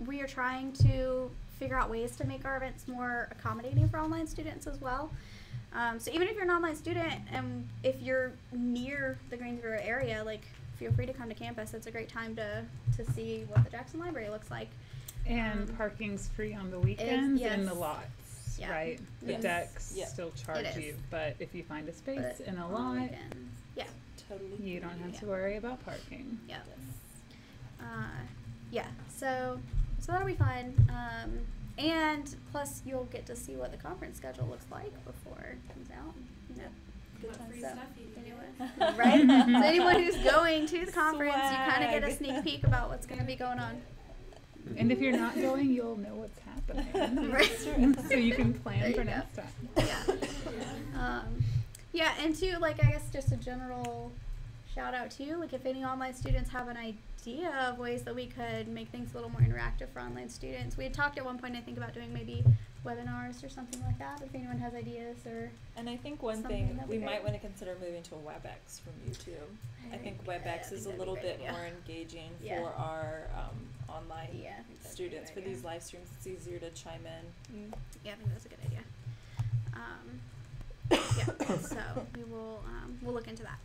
we are trying to figure out ways to make our events more accommodating for online students as well. So even if you're an online student, and if you're near the Greensboro area, like, feel free to come to campus. It's a great time to see what the Jackson Library looks like. And parking's free on the weekends in the yes. lots, Yeah. right? The Yes. decks Yep. still charge It is. you, but if you find a space But in a on lot, weekends. Yeah. Totally. you don't have Yeah. to worry about parking. Yeah. Yeah. So that'll be fun. And plus you'll get to see what the conference schedule looks like before it comes out. You know. What free So, stuff you can anyway. get. Right? So anyone who's going to the conference, you kind of get a Swag. sneak peek about what's going to be going on. And if you're not going, you'll know what's happening. Right. So you can plan There for you go. next time. Yeah. Yeah, and too, like, I guess just a general shout out to you, like, if any online students have an idea of ways that we could make things a little more interactive for online students. We had talked at one point, I think, about doing maybe webinars or something like that, if anyone has ideas or. And I think one Something thing that'd we be might great. want to consider moving to a WebEx from YouTube. I think Yeah, I WebEx think is a that'd be little a bit great idea. more engaging Yeah. for our online Yeah, I think that's a students. good For idea. these live streams, it's easier to chime in. Yeah, I think that's a good idea. Yeah, so we will we'll look into that.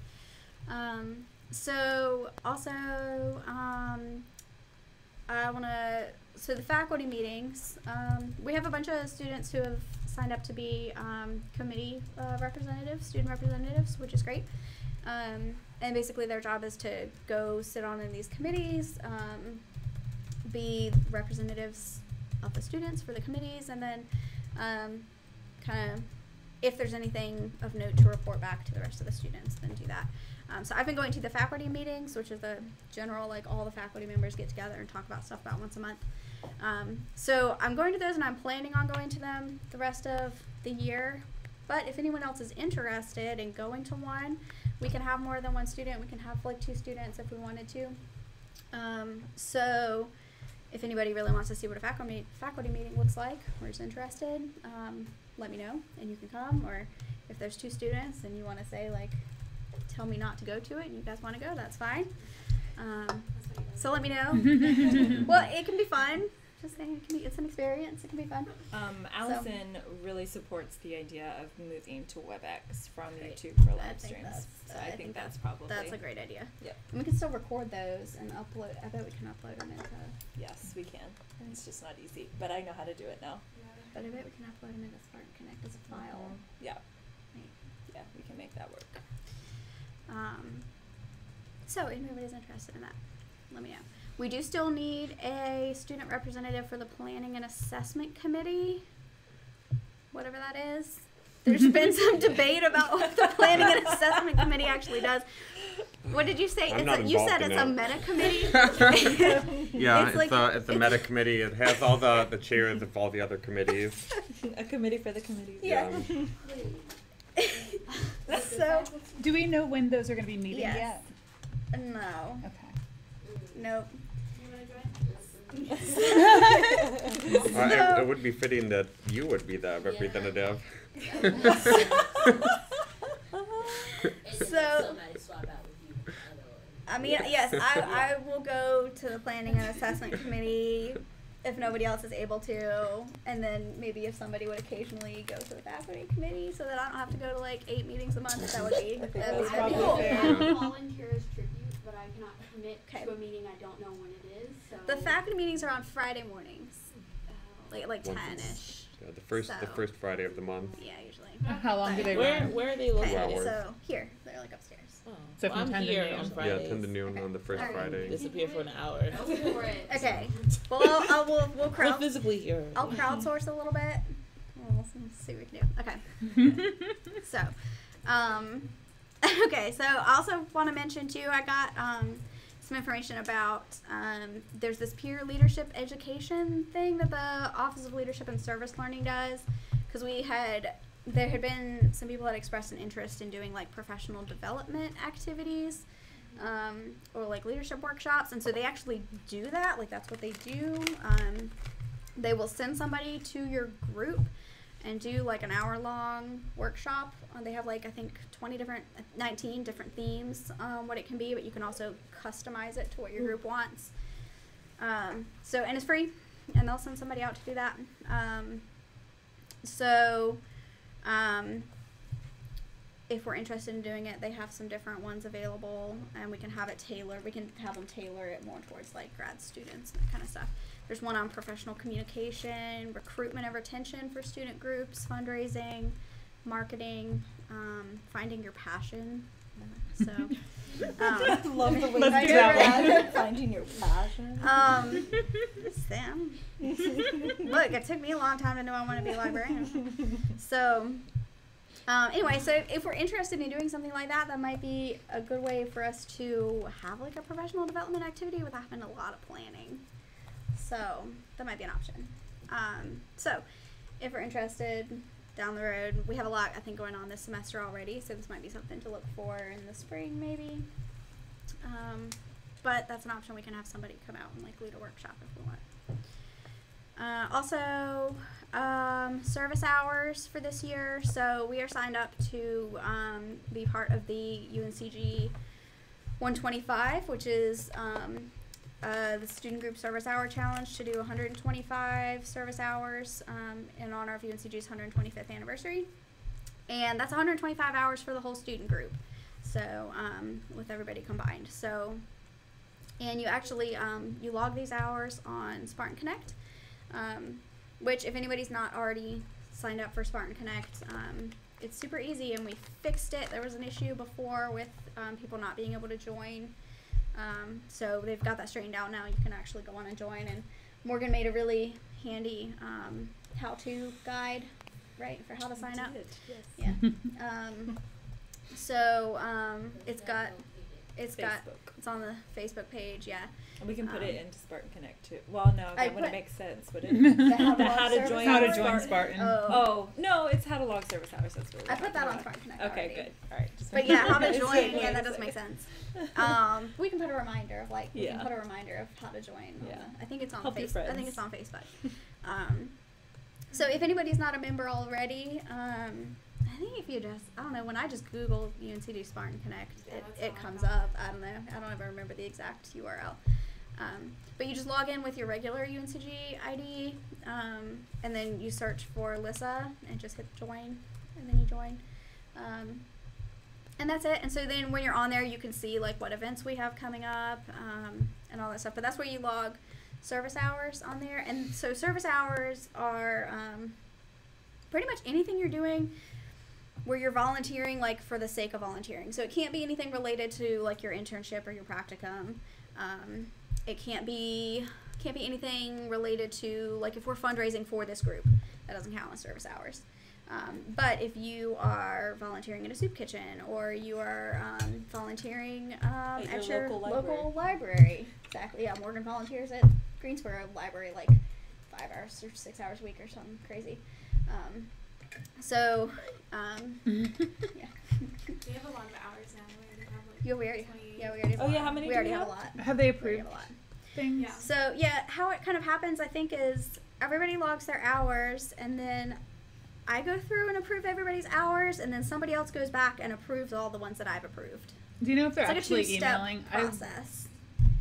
So also I want to so the faculty meetings, we have a bunch of students who have signed up to be committee representatives, student representatives, which is great. And basically their job is to go sit on in these committees, be representatives of the students for the committees, and then kind of if there's anything of note to report back to the rest of the students, then do that. So I've been going to the faculty meetings, which is the general, like, all the faculty members get together and talk about stuff about once a month. So I'm going to those, and I'm planning on going to them the rest of the year. But if anyone else is interested in going to one, we can have more than one student. We can have like 2 students if we wanted to. So if anybody really wants to see what a faculty meeting looks like or is interested, let me know and you can come. Or if there's 2 students and you want to say, like, tell me not to go to it and you guys want to go, that's fine. So let me know. Well, it can be fun. Just saying, it's an experience. It can be fun. Allison really supports the idea of moving to WebEx from YouTube for live streams. I think that's probably a great idea. Yep. And we can still record those and upload. I bet we can upload them into. Yes, we can. It's just not easy, but I know how to do it now. But I bet we can upload them into Spartan Connect as a file. Yeah. Right. Yeah, we can make that work. So if anybody's interested in that, let me know. We do still need a student representative for the Planning and Assessment Committee, whatever that is. There's been some debate about what the Planning and Assessment Committee actually does. What did you say? You said it's a meta committee? Yeah, it's a meta committee. It has all the chairs of all the other committees. A committee for the committees. Yeah. So, do we know when those are going to be meeting yet? No. Okay. Nope. It would be fitting that you would be the representative. So, I mean, yes, I will go to the Planning and Assessment Committee if nobody else is able to, and then maybe if somebody would occasionally go to the faculty committee so that I don't have to go to like 8 meetings a month, that would be I cool. will volunteer as tribute, but I cannot commit to a meeting I don't know when it is. So. The faculty meetings are on Friday mornings, like 10-ish. Yeah, the first Friday of the month. Yeah, usually. How long do they run? Where are they located? Okay, so here, they're like upstairs. Oh. So from I'm 10 to here noon. on Fridays. Yeah, 10 to noon on the first Friday. Disappear for an hour. Okay. Well, we'll We're physically here. I'll crowdsource a little bit. We'll see what we can do. Okay. So, okay. So I also want to mention too. I got some information about there's this peer leadership education thing that the Office of Leadership and Service Learning does, because there had been some people that expressed an interest in doing like professional development activities or like leadership workshops, and so they actually do that. Like that's what they do. They will send somebody to your group and do like an hour-long workshop. They have like I think 19 different themes what it can be, but you can also customize it to what your group wants. And it's free, and they'll send somebody out to do that. If we're interested in doing it, they have some different ones available, and we can have it tailored. We can have them tailor it more towards like grad students and that kind of stuff. There's one on professional communication, recruitment and retention for student groups, fundraising, marketing, finding your passion. So, love the way let's do that one. Finding your passion. Sam. Look, it took me a long time to know I want to be a librarian. So, anyway, so if we're interested in doing something like that, that might be a good way for us to have like a professional development activity without having a lot of planning. So that might be an option. So if we're interested down the road, we have a lot I think going on this semester already, so this might be something to look for in the spring maybe. But that's an option. We can have somebody come out and like lead a workshop if we want. Also, service hours for this year. So we are signed up to be part of the UNCG 125, which is the student group service hour challenge, to do 125 service hours in honor of UNCG's 125th anniversary. And that's 125 hours for the whole student group. So with everybody combined. So, and you actually, you log these hours on Spartan Connect, which if anybody's not already signed up for Spartan Connect, it's super easy, and we fixed it. There was an issue before with people not being able to join. So they've got that straightened out now. You can actually go on and join, and Morgan made a really handy how-to guide, right, for how to sign up. Yes. Yeah. It's on the Facebook page, yeah. And we can put it into Spartan Connect too. Well, no, that wouldn't make sense, would it? How to join Spartan. Oh, no, it's how to log service hours. That's really. I put that on Spartan Connect. Okay, already. good. All right. But yeah, how to join? Yeah, that does make sense. We can put a reminder of like we can put a reminder of how to join. Yeah. I think it's on Help your Facebook. I think friends. it's on Facebook. So if anybody's not a member already, I think if you just, I don't know, when I just Google UNCG Spartan Connect, it comes up. I don't know. I don't ever remember the exact URL. But you just log in with your regular UNCG ID, and then you search for LISSA and just hit join, and then you join. And that's it. And so then when you're on there, you can see like what events we have coming up, and all that stuff. But that's where you log service hours on there. And so service hours are pretty much anything you're doing where you're volunteering like for the sake of volunteering. So it can't be anything related to like your internship or your practicum. It can't be anything related to like if we're fundraising for this group, that doesn't count as service hours. But if you are volunteering in a soup kitchen, or you are volunteering at your local library. Exactly, yeah. Morgan volunteers at Greensboro Library like 5 hours or 6 hours a week or something crazy. Yeah. We have a lot of hours now. We already have like We already have how many we do already we have have? a lot. Have they We already approved have a lot. things? Yeah. So yeah, how it kind of happens, I think, is everybody logs their hours, and then I go through and approve everybody's hours, and then somebody else goes back and approves all the ones that I've approved. Do you know if they're It's like actually a two-step emailing? process.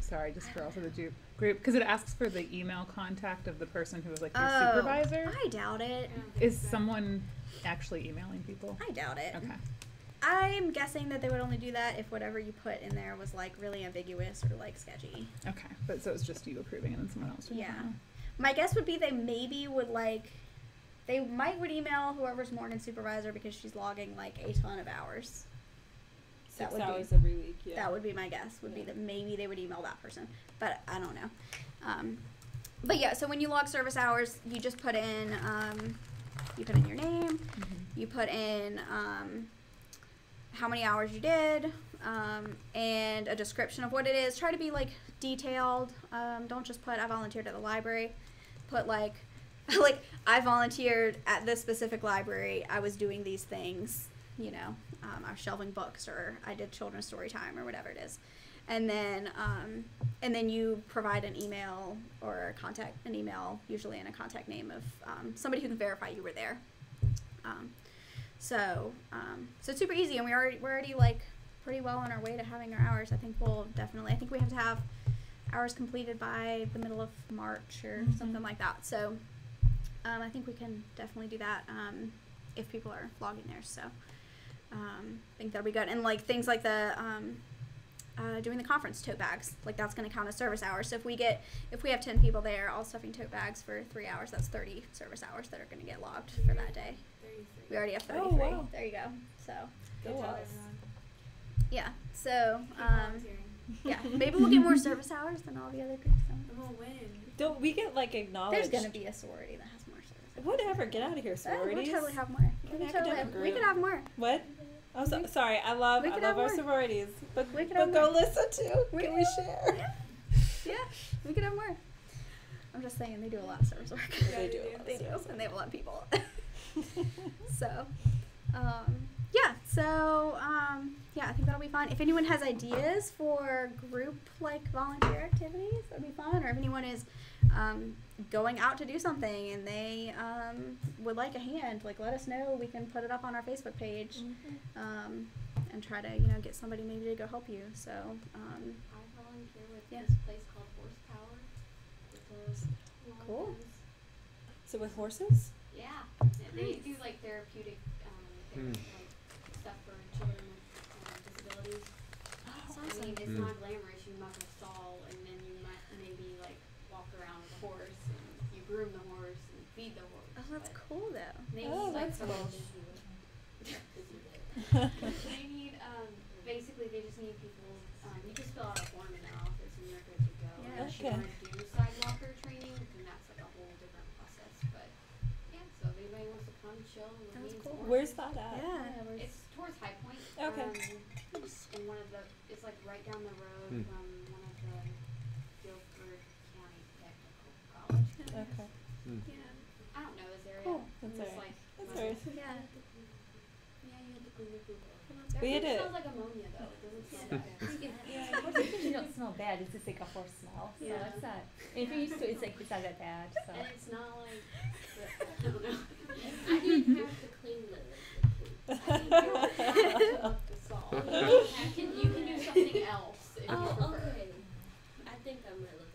Sorry, just for also the group, because it asks for the email contact of the person who was like your Oh, supervisor. I doubt it. Is someone actually emailing people? I doubt it. Okay. I'm guessing that they would only do that if whatever you put in there was like really ambiguous or like sketchy. Okay, but so it's just you approving and then someone else doing it? Yeah. My guess would be they maybe would like, they would email whoever's Morgan's supervisor because she's logging like a ton of hours. 6 would hours be, every week. Yeah. That would be my guess. Would be that maybe they would email that person, but I don't know. But yeah, so when you log service hours, you just put in your name, you put in how many hours you did, and a description of what it is. Try to be like detailed. Don't just put I volunteered at the library. Put like like I volunteered at this specific library. I was doing these things. You know, I was shelving books, or I did children's story time, or whatever it is. And then you provide an email or an email, usually in a contact name of somebody who can verify you were there. So it's super easy, and we're already like pretty well on our way to having our hours. I think we have to have hours completed by the middle of March or something like that. So I think we can definitely do that if people are logging there. So I think that'll be good. And like things like the doing the conference tote bags, like that's going to count as service hours. So if we have 10 people there all stuffing tote bags for 3 hours, that's 30 service hours that are going to get logged for that day. 33. We already have 33. Oh, wow. There you go. So Good Go job, us. everyone. yeah. So Keep volunteering. yeah, maybe we'll get more service hours than all the other groups. And we'll win. Don't we get like acknowledged? There's going to be a sorority that has more service hours. Whatever. Get out of here, We'll sororities. totally have more. An We academic we group. could have more. What? I'm sorry. I love we could our have more. sororities, but We could but have go more. listen too. We Can could we have- share? Yeah, we could have more. I'm just saying they do a lot of service work. Yeah, They do. They do, and they have a lot of people. So, yeah, I think that'll be fun. If anyone has ideas for group like volunteer activities, that'd be fun. Or if anyone is going out to do something and they would like a hand, like let us know. We can put it up on our Facebook page and try to get somebody maybe to go help you. So. I volunteer with Yeah. this place called Horsepower. With those long Cool. guns. So with horses? Yeah, they do like therapeutic, like stuff for children with disabilities. I mean, it's not glamorous. You muck a stall, and then you might maybe like walk around with a horse, and you groom the horse and feed the horse. Oh, that's but cool though. They Oh, need like that's some. cool. They need basically they just need people. You just fill out a form in their office, and you're good to go. Yeah. Unless Okay. you want to do sidewalker training, then that's like a whole different process. But yeah, so if anybody wants to come chill with That's me, cool. Where's that at? Yeah. it's towards High Point. Okay. In one of the, it's like right down the road from one of the Guilford County Technical College. Okay. Yeah. I don't know this area. Cool. That's It's alright. like That's muddy. alright. Yeah. Yeah, you have to clean your poop. We It did. smells like ammonia though. It doesn't smell bad. Horses usually don't smell bad. It's just like a horse smell. So Yeah. it's not. And if you're used to it, it's not that bad. So. And it's not like I don't know. I didn't have to clean the poop. I think you don't have to solve. You can do something else if you Oh, prefer. okay. I think I might look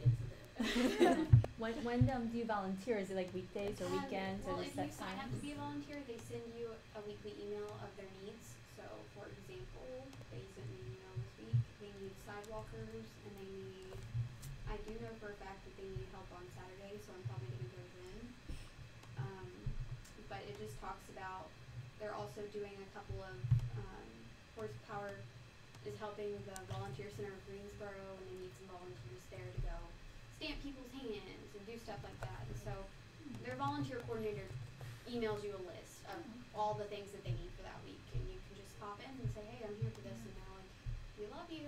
when do you volunteer? Is it like weekdays or weekends Well, or if just you set sign up to times? be a volunteer, they send you a weekly email of their needs. So, for example, they sent me an email this week. They need sidewalkers, and they need. I do know for a fact that they need help on Saturday, so I'm probably going to go then. But it just talks about they're also doing a couple of horsepower is helping the volunteer center of Greensboro, and they need some volunteers there to go stamp people's hands and do stuff like that. And so their volunteer coordinator emails you a list of all the things that they need for that week, and you can just pop in and say, hey, I'm here for this, and they're like, we love you.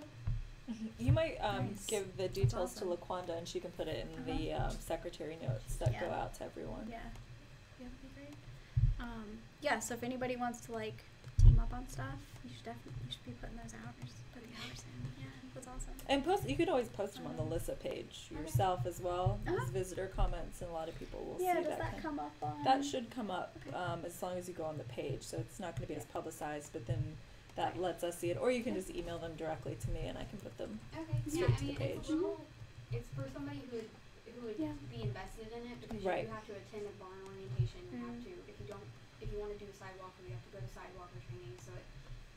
You might Nice. give the That's details awesome. to LaQuanda, and she can put it in the secretary notes that go Yeah. out to everyone. Yeah. Yeah, that'd be great. Yeah, so if anybody wants to like team up on stuff, you should be putting those hours, putting hours in. Yeah, that's awesome. And you could always post them on the LISSA page yourself as well as visitor comments, and a lot of people will Yeah, see does that kind- come up on? That should come up Okay. as long as you go on the page, so it's not going to be as publicized, but then that lets us see it. Or you can just email them directly to me, and I can put them. Okay. Straight Yeah, to I the mean, page. it's a little. It's for somebody who would Yeah. be invested in it, because Right. you have to attend a barn orientation. You have Mhm. to, if you want to do a sidewalker, you have to go to sidewalker training. So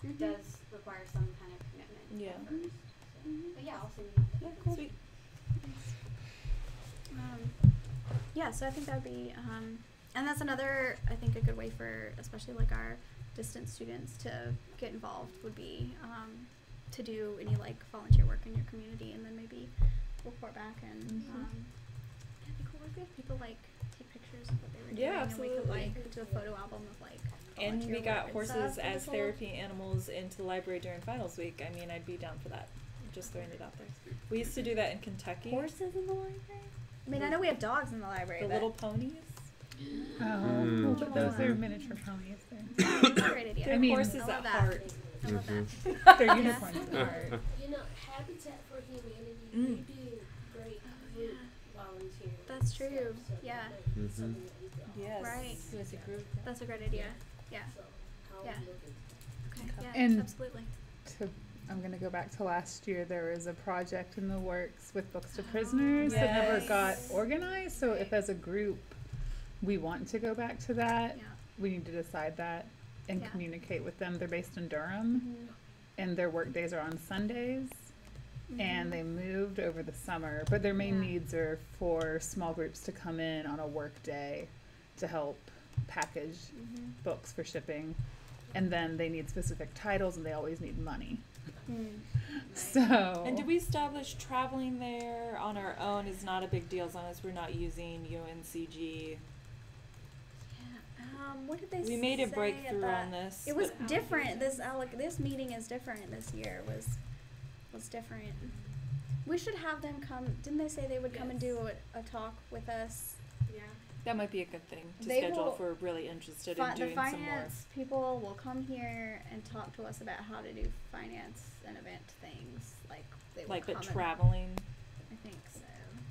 it Mhm. does require some kind of commitment. Yeah. At first. So, Mhm. but yeah, I'll send you. Yeah, cool. Sweet. Yeah, so I think that would be, and that's another, I think, a good way for, especially like our distance students to get involved would be to do any like volunteer work in your community, and then maybe report back and it'd be cool if people like take pictures of what they were doing, Yeah, and we could absolutely. like do a photo album of like And volunteer we got work and horses stuff. That'd as be cool. therapy animals into the library during finals week. I mean, I'd be down for that. Just throwing it out there. We used to do that in Kentucky. Horses in the library. I mean, I know we have dogs in the library. The but little ponies. Oh, but those are miniature ponies. that's a great idea. They're I mean- horses I love at that. heart. I love that. They're unicorns at heart. You know, Habitat for Humanity, Mm. you do great group volunteering. That's true. stuff, so Yeah. that's something that we can Yes. Right. Do as a group. That's a great idea. Yeah. So I'll Yeah. look into Okay. Yeah. And- absolutely. I'm going to go back to last year. There was a project in the works with Books to Prisoners that never Yes. got organized. So if as a group we want to go back to that, Yeah. we need to decide that and Yeah. communicate with them. They're based in Durham, and their work days are on Sundays. And they moved over the summer, but their main Yeah. needs are for small groups to come in on a work day to help package books for shipping. And then they need specific titles, and they always need money. So And did we establish traveling there on our own is not a big deal as long as we're not using UNCG? What did they We made a say breakthrough at on this. It was but- different. This meeting is different this year. Was different. We should have them come. Didn't they say they would come and do a talk with us? Yeah. That might be a good thing to They schedule will- if we're really interested The in doing some more. finance people will come here and talk to us about how to do finance and event things. Like they will Like, come but and- traveling, I think so.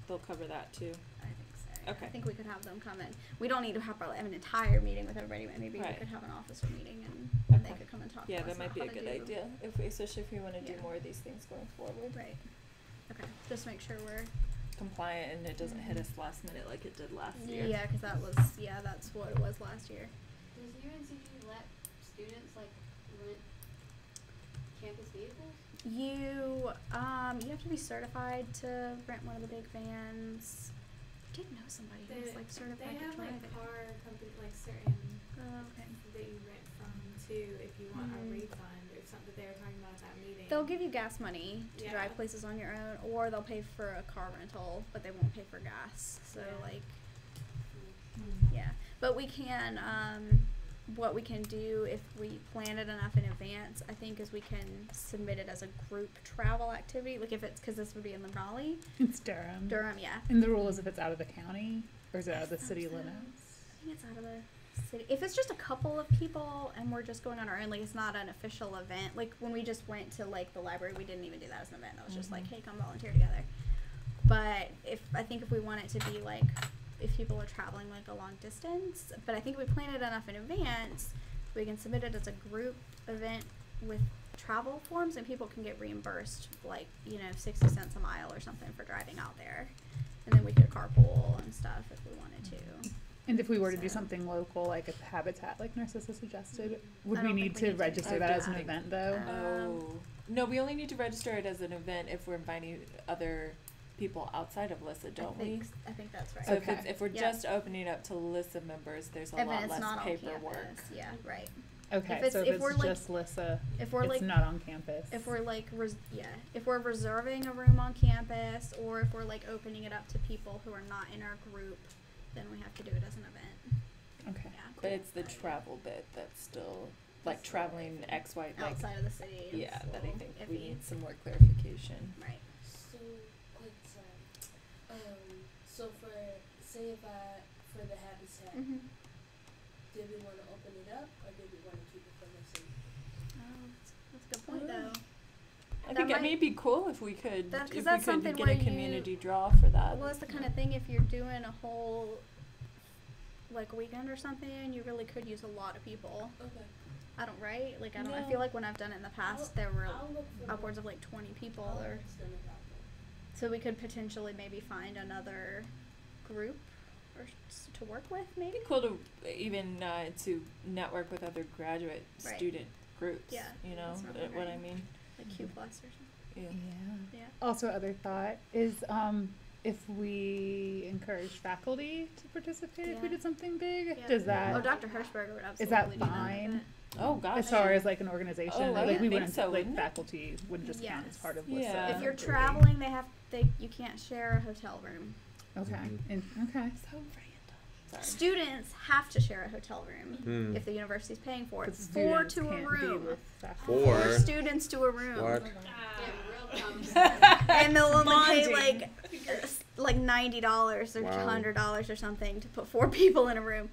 they'll cover that too. I think so. Okay. I think we could have them come in. We don't need to have probably have an entire meeting with everybody, but maybe we Right. could have an officer meeting and they Okay. could come and talk Yeah, to us that might about be a how to good do- idea, especially if we want to do Yeah. more of these things going forward. Right. Okay. Just make sure we're Compliant and it doesn't hit us last minute like it did last year. Yeah, because that's what it was last year. Does UNCG let students like rent campus vehicles? You have to be certified to rent one of the big vans. I did know somebody who was like certified They to have drive like it. car company, like certain Oh, okay. that you rent from too if you want a Mhm. refund or something that they were talking about at that meeting. They'll give you gas money to Yeah. drive places on your own, or they'll pay for a car rental, but they won't pay for gas. So Yeah. like, yeah. But we can, what we can do if we plan it enough in advance, I think, is we can submit it as a group travel activity. Like if it's, because this would be in the Raleigh, it's Durham. Durham, yeah. And the rule is if it's out of the county or is it out of the city So, limits? I think it's out of the city. If it's just a couple of people and we're just going on our own, like it's not an official event. Like when we just went to like the library, we didn't even do that as an event. That was just like, hey, come volunteer together. But I think if we want it to be like, if people are traveling like a long distance, but I think if we plan it enough in advance, we can submit it as a group event with travel forms, and people can get reimbursed like 60 cents a mile or something for driving out there. and then we could carpool and stuff if we wanted to. And if we were to do So- something local, like a habitat, like Narcissa suggested, would I we don't need think we to need to register do that as an that. event though? Oh. No, we only need to register it as an event if we're inviting other people outside of LISSA, don't we? I think that's right. So Okay. if we're Yeah. just opening up to LISSA members, there's a And then lot it's less not on paperwork. campus. Yeah, right. Okay, it's- so if if we're, it's like- just LISSA, If we're it's like not on campus. if we're like if we're reserving a room on campus, or if we're like opening it up to people who are not in our group, then we have to do it as an event. Okay. Yeah. But it's the travel bit that's still, like traveling X, Y, like, Outside of the city. yeah, it's a that I little think we iffy. need some more clarification. Right. So, quick time. So for, say if for the habitat, Mm-hmm. did we want to open it up or did we want to keep it for the city? Oh, that's a good point though. I That think might- it may be cool if we could, That- 'cause if we that's could something get where a you- community draw for that. Well, it's the kind of thing if you're doing a whole like weekend or something, you really could use a lot of people. Okay. I don't right? Like I don't. I Yeah. feel like when I've done it in the past, there were I'll look for upwards of like 20 people, I'll or ask them about that. so we could potentially maybe find another group or to work with, maybe. It'd be cool to even to network with other graduate Right. student groups. Yeah, You know that's not what I right. mean? Like Q plus or something. Yeah. Yeah. Yeah. Also, other thought is if we encourage faculty to participate, if we Yeah. did something big, Yeah. does that Oh, Dr. Hirschberger would absolutely is that do that with fine? it. Oh gosh. as far as like an organization? Oh, I like would we think wouldn't so, like wouldn't it? faculty wouldn't just count as Yes. part of Yeah. LISSA. If you're really. traveling, you can't share a hotel room. Okay. Mhm. Okay. So random. Sorry. Students have to share a hotel room Hmm. if the university's paying for it. 'Cause 4 students to a can't be room. with faculty. Four? 4 students to a room. What? Yeah, real common. And they'll only pay Bonding. like $90 or Wow. $100 or something to put 4 people in a room.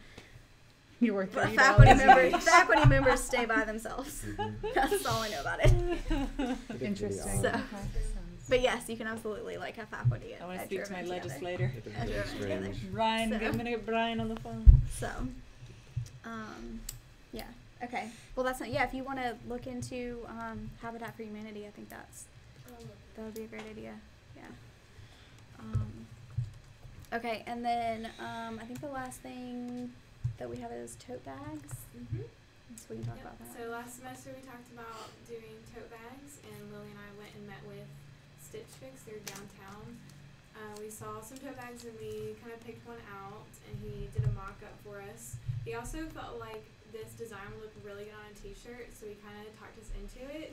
You're worth But $30 faculty members stay by themselves. Mhm. That's all I know about it. Interesting. So- Okay. But yes, you can absolutely like have faculty at I want to at speak your to my event together. legislator. It is As really your event together. strange. Brian, So- I'm gonna get Brian on the phone. So, yeah, okay. Well, that's not. Yeah, if you want to look into Habitat for Humanity, I think that would be a great idea. Yeah. Okay, and then I think the last thing that we have is tote bags. Mm-hmm. So we can talk Yep. about that. So last semester we talked about doing tote bags, and Lily and I went and met with Stitch Fix. They're downtown. We saw some tote bags and we kind of picked one out, and he did a mock-up for us. He also felt like this design would look really good on a t-shirt, so he kind of talked us into it.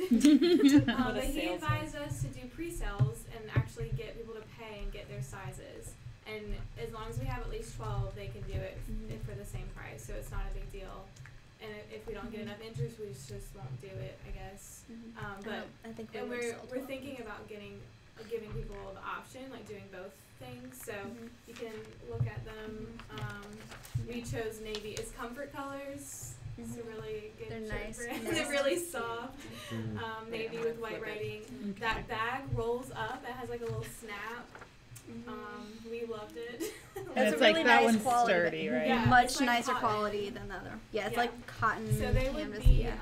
What a But he salesman. advised us to do pre-sales and actually get people to pay and get their sizes. And as long as we have at least 12, they can do it Mhm. for the same price, so it's not a big deal. And if we don't get enough interest, we just won't do it, I guess. Mhm. But I think we and would we're sell we're 12. thinking about giving people the option, like doing both things. So Mhm. you can look at them. We chose navy. It's comfort colors. It's a Mhm. really good They're shirt nice. brand. Nice. They're really soft. Mhm. Navy Yeah, with white flip it. writing. Okay. That bag rolls up. It has like a little snap. Mhm. We loved it. It's And a it's really like that nice one's quality, sturdy, but right? Yeah, much it's like nicer cotton. quality than the other. Yeah, it's Yeah. like cotton. So they would canvas, be yeah.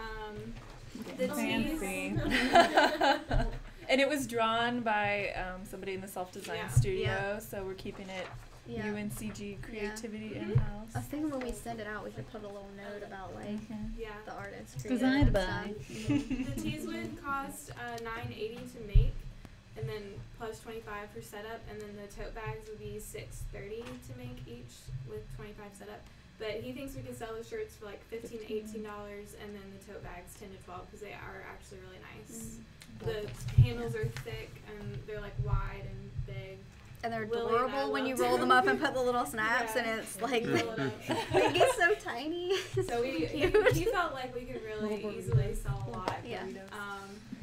the Fancy. tees. And it was drawn by somebody in the self-design Yeah. studio, Yeah. so we're keeping it Yeah. UNCG creativity Mhm. in-house. I was thinking when we send it out, we should put a little note about like Yeah. the artist. Designed created by. stuff. The tees would cost $9.80 to make, and then plus 25 for setup, and then the tote bags would be $6.30 to make each with 25 setup. But he thinks we could sell the shirts for like $15 to $18, and then the tote bags 10 to 12 because they are actually really nice. The handles are thick and they're like wide and big. And they're Lily and I adorable when you loved roll them. them up and put the little snaps, Yeah. and it's like Roll it up. they get so tiny. So he cute. felt like we could really Little easily sell a lot. Yeah.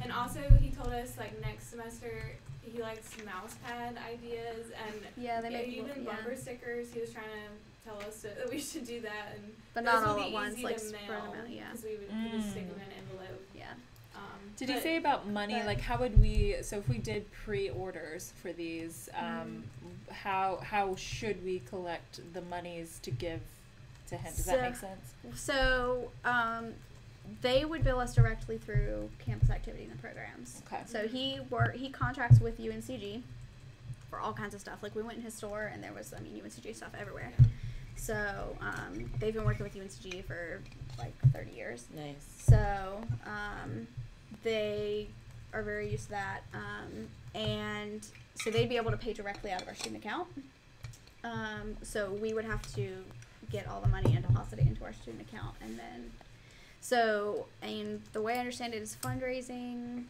And also he told us like next semester he likes mouse pad ideas and Yeah, they make even yeah. bumper stickers. He was trying to tell us that we should do that, and But those not would all be at once, easy like to spread mail, them out. Yeah, because we would just stick them in an envelope. yeah. Did he but- say about money? but- Like, how would we? So, if we did pre-orders for these, how should we collect the monies to give to him? Does that make sense? So they would bill us directly through campus activity and the programs. Okay. So he contracts with UNCG for all kinds of stuff. Like we went in his store and there was, I mean, UNCG stuff everywhere. So they've been working with UNCG for like 30 years. Nice. So they are very used to that. And so they'd be able to pay directly out of our student account. So we would have to get all the money and deposit it into our student account. And then, so, and the way I understand it is fundraising.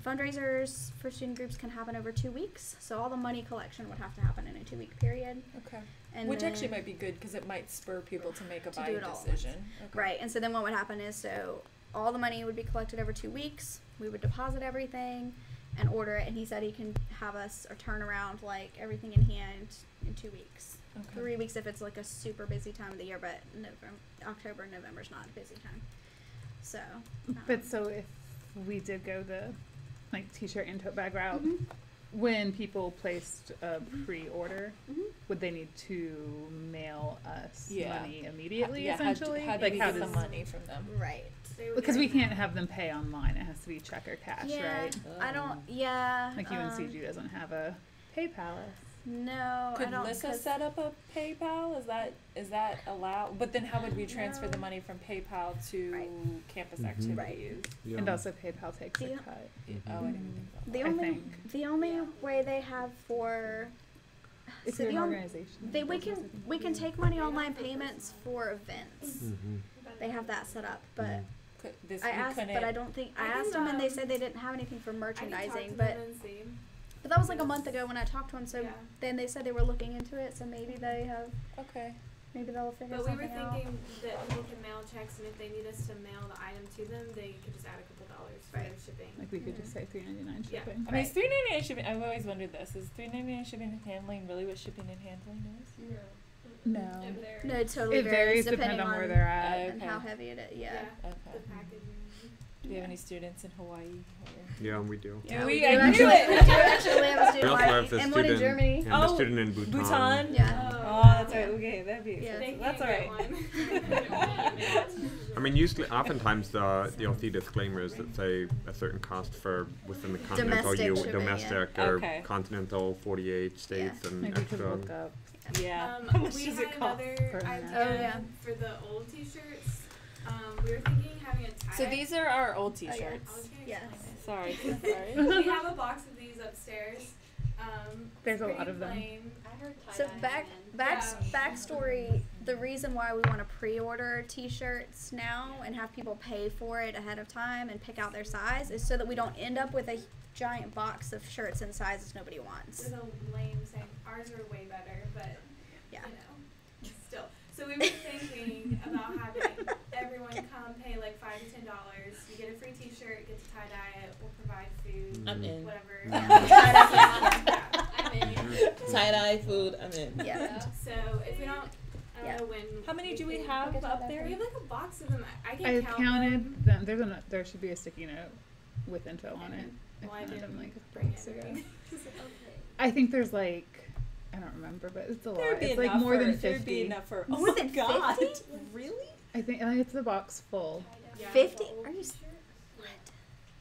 Fundraisers for student groups can happen over 2 weeks. So all the money collection would have to happen in a 2-week period. Okay. And Which then actually might be good because it might spur people to make a to do buying it all at decision. Okay. Right, and so then what would happen is, so all the money would be collected over 2 weeks. We would deposit everything and order it, and he said he can have us or turn around like everything in hand in 2 weeks. Okay. 3 weeks if it's like a super busy time of the year, but October and November is not a busy time. So. But so if we did go the like t-shirt and tote bag route, Mhm. when people placed a pre-order, Mhm. would they need to mail us Yeah. money immediately? Yeah, Essentially, how do like we how get does the money from them? Right. They would because we get- can't have them pay online. It has to be check or cash, Yeah, right? I don't. Yeah. Like UNCG doesn't have a PayPal. No, Could I don't. LISSA 'cause- set up a PayPal? Is that allowed? But then how would we transfer the money from PayPal to Right. campus Mhm. activities? Yeah. And also PayPal takes a Yeah. cut. Oh, I didn't even think about The I only think. the only way they have for If so you're the an on- organization. they we can take money online payments for events. Mhm. They have that set up, but Mm. Could, this I we asked, couldn't. but I don't think I I can, asked them and they said they didn't have anything for I can talk to merchandising. them But and see. that was like a month ago when I talked to them. So Yeah. then they said they were looking into it. So maybe they have. Okay. Maybe they'll figure But we were something out. thinking that people can mail checks, and if they need us to mail the item to them, they could just add a couple dollars for Right. their shipping. Like we could just say $3.99 Yeah. shipping. I mean, is $3.99 shipping? I've always wondered this. Is $3.99 shipping and handling really what shipping and handling is? No. No, it totally It varies depending depending on on where they're at. and how heavy it is. Yeah. The Okay. packaging. Do we have any students in Hawaii? Or? Yeah, we do. Yeah, we we. do I knew actually. it. We do actually have a We student also in have the and one in student Germany. and the Oh, student in Bhutan. Bhutan? Yeah. Oh, that's right. Okay, that'd be. Yeah. They That's all can't right. get one. I mean, usually, oftentimes you'll see disclaimers that say a certain cost for within the continental Domestic shipping, domestic yeah. or Okay. continental 48 states and Maybe we could extra. look up. Yeah. How much We does had it cost? another for an idea Oh, yeah. for the old T-shirts. We were thinking having a tie. So these are our old Oh, yeah. I T-shirts. was gonna Yes. explain it. Sorry. We have a box of these upstairs. There's a pretty lot of them. plain. I heard tie-dye So backstory, the reason why we want to pre-order T-shirts now and have people pay for it ahead of time and pick out their size is so that we don't end up with a giant box of shirts in sizes nobody wants. There's a lame saying ours are way better, but Yeah. you know, still. So we were thinking about having everyone come pay like $5 to $10. You get a free T-shirt, get to tie dye it. We'll provide food, I'm in. whatever. Yeah. I'm in. Tie-dye food, I'm in. Yeah. So if we don't, I don't Yeah. know when. How many do we can- have Okay, up so there? We have like a box of them. I can I count counted them. them. There should be a sticky note with info on it. Well, I I counted didn't them like a bring couple it. weeks ago. Okay. I think there's like, I don't remember, but it's a lot. There'd be It's like enough more for, than There'd be 50. enough for. More oh than my God. 50? Really? I think it's the box full. Yeah. 50? Are you?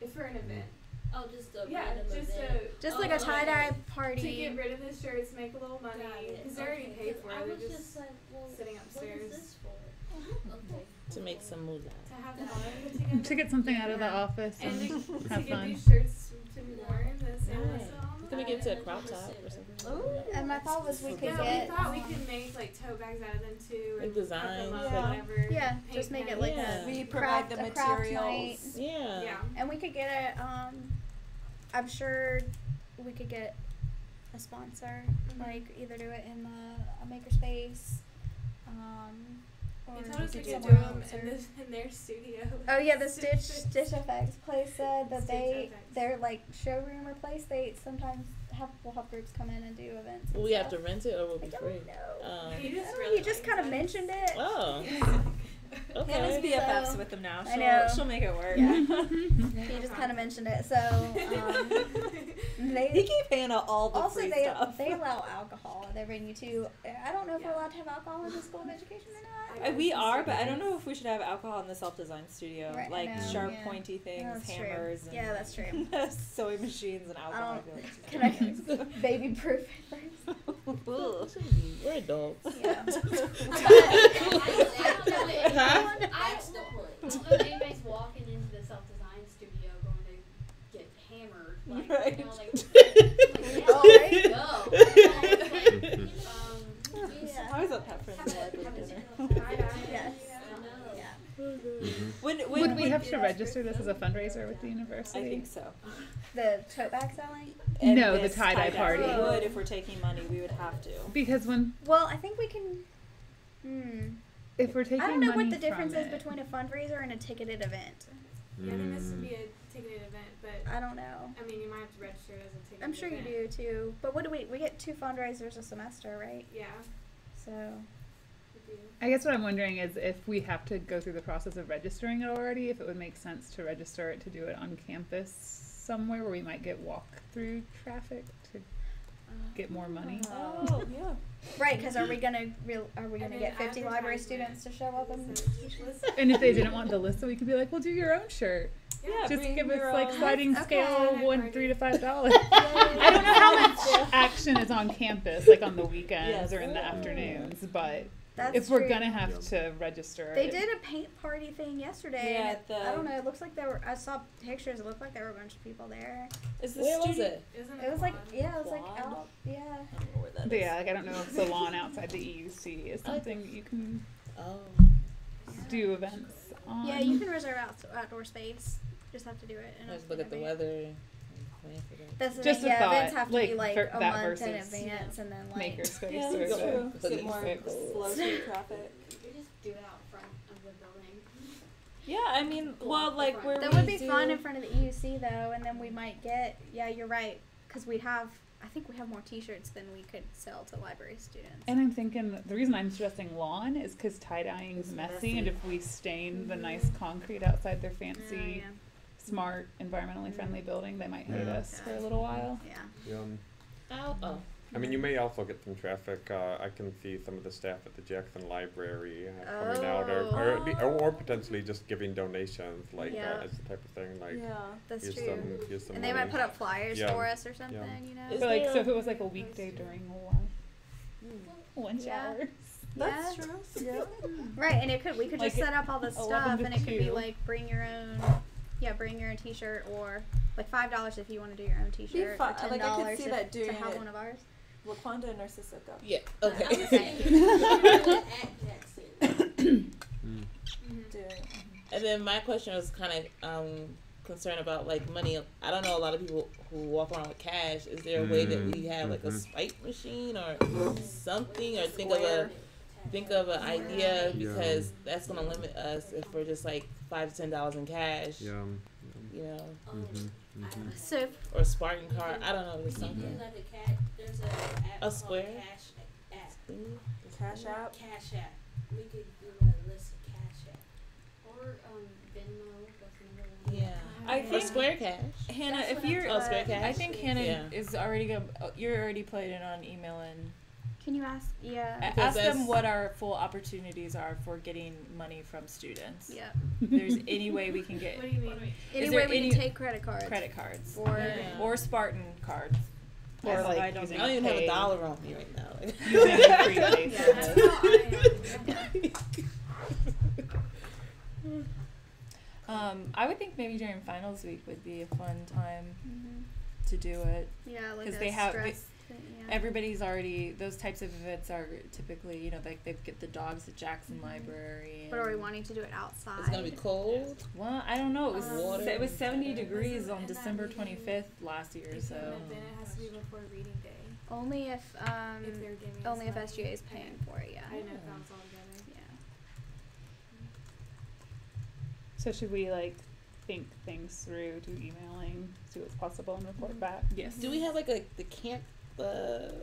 It's for an event. Oh, just a Yeah, random just event. Just Oh, like a okay. tie-dye To party. get rid of the shirts, make a little money, Got it. because they're already Okay, paid 'cause for I it. was They're just like, well, sitting what upstairs. is this for? Okay. To make some moolah. to have fun together. To get something out of the Yeah. office And and to have get fun. these shirts to be worn that say Right. LISSA on them. Can we get to a crop top or something? And my thought was we could Yeah, get. we thought we could make like tote bags out of them too, Like and designs, cut them up, yeah. whatever. Yeah, paint just make it them. like Yeah. We a provide craft, the a craft night. materials. Yeah. Yeah. And we could get it. I'm sure we could get a sponsor, Mhm. like either do it in a makerspace, or They told us we get could do somewhere them else, or- in their studio. Oh yeah, the Stitch Effects place said that Stitch Effects. their like showroom or place they sometimes will have groups come in and do events. Will and we have to stuff. rent it or will I it be don't free? know. He just Oh, really you just likes kind of us. mentioned it. Oh. Okay. Hannah's BFFs So, with them now. I know. She'll make it work. Yeah. He just kind of mentioned it. So He they gave Hannah all the also free they stuff. they allow alcohol. They bring you to. I don't know if we're allowed to have alcohol in the School of Education or not. We are, but I don't know if we should have alcohol in the self-design studio. Right, I like know, sharp, yeah. pointy things, That's true. hammers, and Yeah, that's true. sewing machines and alcohol. Can I baby proof it first? We're adults. Yeah. I That's the point. don't know if anybody's walking into the self-design studio going to get hammered. Like, Right. you know, like, Oh, there you go. Yeah. I was at that friend's library dinner. Yes. Yeah. When Would we have to register this as a fundraiser with the I university? think so. The tote bag selling. No, the this tie-dye party. We would if we're taking money. We would have to. Because when Well, I think we can. if we're taking I don't know money what the difference from is it, between a fundraiser and a ticketed event. Yeah, I think this would be a ticketed event, but I don't know. I mean, you might have to register it as a ticketed I'm sure you event. do too. But what do we get 2 fundraisers a semester, right? Yeah, So we do. I guess what I'm wondering is if we have to go through the process of registering it already, if it would make sense to register it to do it on campus somewhere where we might get walk-through traffic to get more money. Oh yeah. right, because are we gonna And then get 50 library advertisement. students to show up and And if they didn't want the list, so we could be like, "Well, do your own shirt. Yeah, Just bring give us your like own- sliding Okay. scale Party. $3 to $5." I don't know how much action is on campus, like on the weekends Yes. or in the afternoons, but that's if we're true. gonna have to register They it, did a paint party thing yesterday. Yeah, and at the- I don't know. It looks like I saw pictures. It looked like there were a bunch of people there. Is the Where was studio- it? Isn't It was like fun? yeah, it was like Quad? out yeah. I don't know where that but is. yeah, like I don't know if the lawn outside the EUC is something that you can Oh. do events on. Yeah, you can reserve outdoor space. Just have to do it. In Let's look at the advance. weather. And plan for that. That's the Just thing. a Yeah, thought, events have to be like, like for a that month in versus advance, and then like Makerspace Yeah, or that's the true. Get Hoodie more fix. slow through traffic. You just do it out front of the building. Yeah, I mean, well, like where that we would be do, fun in front of the EUC though, and then we might get yeah, you're right, because we have I think we have more T-shirts than we could sell to library students. And I'm thinking the reason I'm suggesting lawn is because tie-dyeing is messy, and if we stain the nice concrete outside their fancy, yeah. smart, environmentally friendly building, they might hate Yeah. us for a little while. Yeah. Oh. I mean, you may also get some traffic. I can see some of the staff at the Jackson Library coming out, or potentially just giving donations, like Yeah. as the type of thing, like Yeah. That's here's true. here's some And they money. might put up flyers Yeah. for us or something, Yeah. you know. Is But like, there so a- if it was like a weekday during lunch, lunch Yeah. hours. That's Yeah. true. Yeah. Right, and we could Like just set up all the 11 stuff, to and it could be 2. like bring your own T-shirt, or like $5 if you want to do your own T-shirt, fun. or $10 Like, I could see if- that to doing have it. one of ours. Laquanda and Narcissa go. Yeah. I was Okay. saying, at Jackson. Doing. And then my question was kind of concerned about like money. I don't know a lot of people who walk around with cash. Is there a way that we have like a swipe machine or something, or think of an idea, because that's gonna limit us if we're just like $5 to $10 in cash. Yeah. You know, So or a Spartan card. I don't know. There's We can do something. like a cat. There's a app A called square? Cash app. The Cash App. Cash app. We could do a list of Cash app. Or Venmo, that's another one. Yeah. I Or think Square Cash. Hannah, That's if what you're, Oh, Square Cash. I think Hannah Yeah. is already gonna. You're already planning on emailing. can you ask? Yeah. Ask them that's- what our full opportunities are for getting money from students. Yeah. If there's any way we can get What do you mean? Any there way we any- can take credit cards. credit cards Or Yeah. or Spartan cards. Or Yes, like I don't using I don't even have pay- $1 on me right now. using a prepaid Yeah, service. that's how I am. I would think maybe during finals week would be a fun time Mhm. to do it. Yeah, like 'Cause a they have- stress thing, yeah. Everybody's already those types of events are typically, you know, like they get the dogs at Jackson Library. But are we and- wanting to do it outside? It's gonna be cold. Well, I don't know. It was Water. it was 70 degrees on And that December meeting- 25th last year, so Then it has to be before reading day. Only if If they're giving us only if money. SGA is paying for it. Yeah. I didn't know if that was all together. Yeah. So should we like think things through, do emailing, see what's possible, and report back? yes. Do we have like the camp?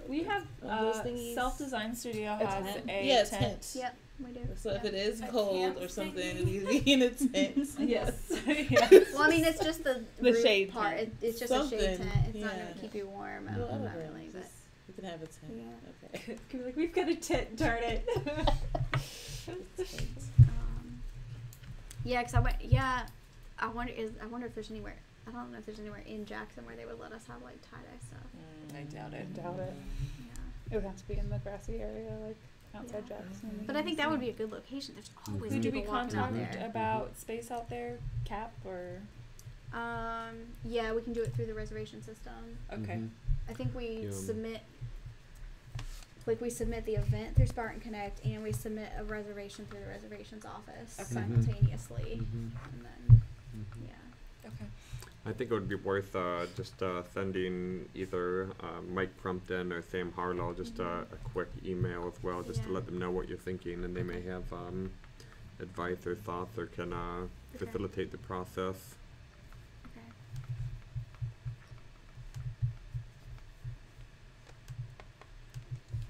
We have One of those thingies? Self Design Studio A has tent? a Yeah, tent. tent. Yep. We do. So if it is A cold camp or something, thingy. it needs to be in a tent. Yes. Well, I mean, it's just the The roof shade part. tent. It's just a shade Something, tent. It's not yeah. gonna keep you warm. Well, Not whatever. really, but Just- you can have a tent. yeah. Okay. Could be like, we've got a tent, darn it. Yeah, cause I went. Yeah, I wonder if there's anywhere. I don't know if there's anywhere in Jackson where they would let us have like tie dye stuff. I doubt it. Doubt it. Yeah. It would have to be in the grassy area, like outside Yeah. Jackson. But I think that would be a good location. There's always Who do people we walking out contact there. about space out there? Cap or? Yeah, we can do it through the reservation system. Okay. I think we Yeah. submit. Like we submit the event through Spartan Connect, and we submit a reservation through the reservations office Okay. simultaneously, Mhm. and then Mhm. yeah. Okay. I think it would be worth just sending either Mike Crumpton or Sam Harlow just a quick email as well, just to Yeah. let them know what you're thinking, and they may have advice or thoughts or can Okay. facilitate the process. Okay.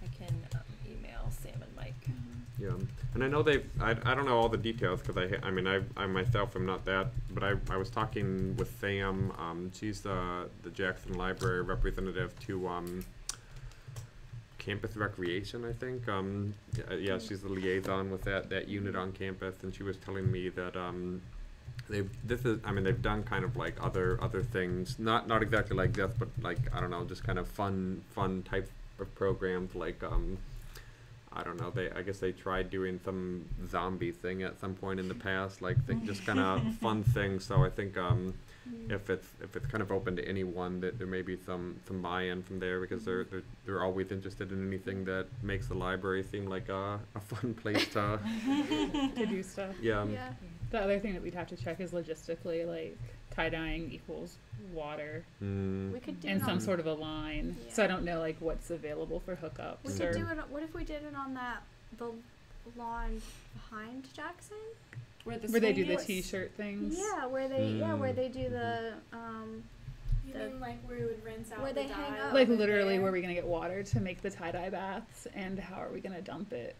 I can email Sam and Mike. Yeah, and I know I don't know all the details because I myself am not that, but I was talking with Sam. She's the Jackson Library representative to campus recreation, I think. Yeah, she's the liaison with that unit on campus, and she was telling me that they've done kind of like other things, not exactly like this, but like I don't know, just kind of fun type of programs like I don't know. I guess they tried doing some zombie thing at some point in the past, like just kind of fun things. So I think if it's kind of open to anyone, that there may be some buy-in from there, because they're always interested in anything that makes the library seem like a fun place to to do stuff. yeah. Yeah. The other thing that we'd have to check is logistically, like tie dyeing equals water We could do and it some on, sort of a line. Yeah. So I don't know like what's available for hookups. We or could do it. What if we did it on the lawn behind Jackson? Where the where they do swing the is? T-shirt things. Yeah, where they do the You The- mean like where we would rinse out where the they hang dye up. Like over literally, there? where are we gonna get water to make the tie-dye baths, and how are we gonna dump it?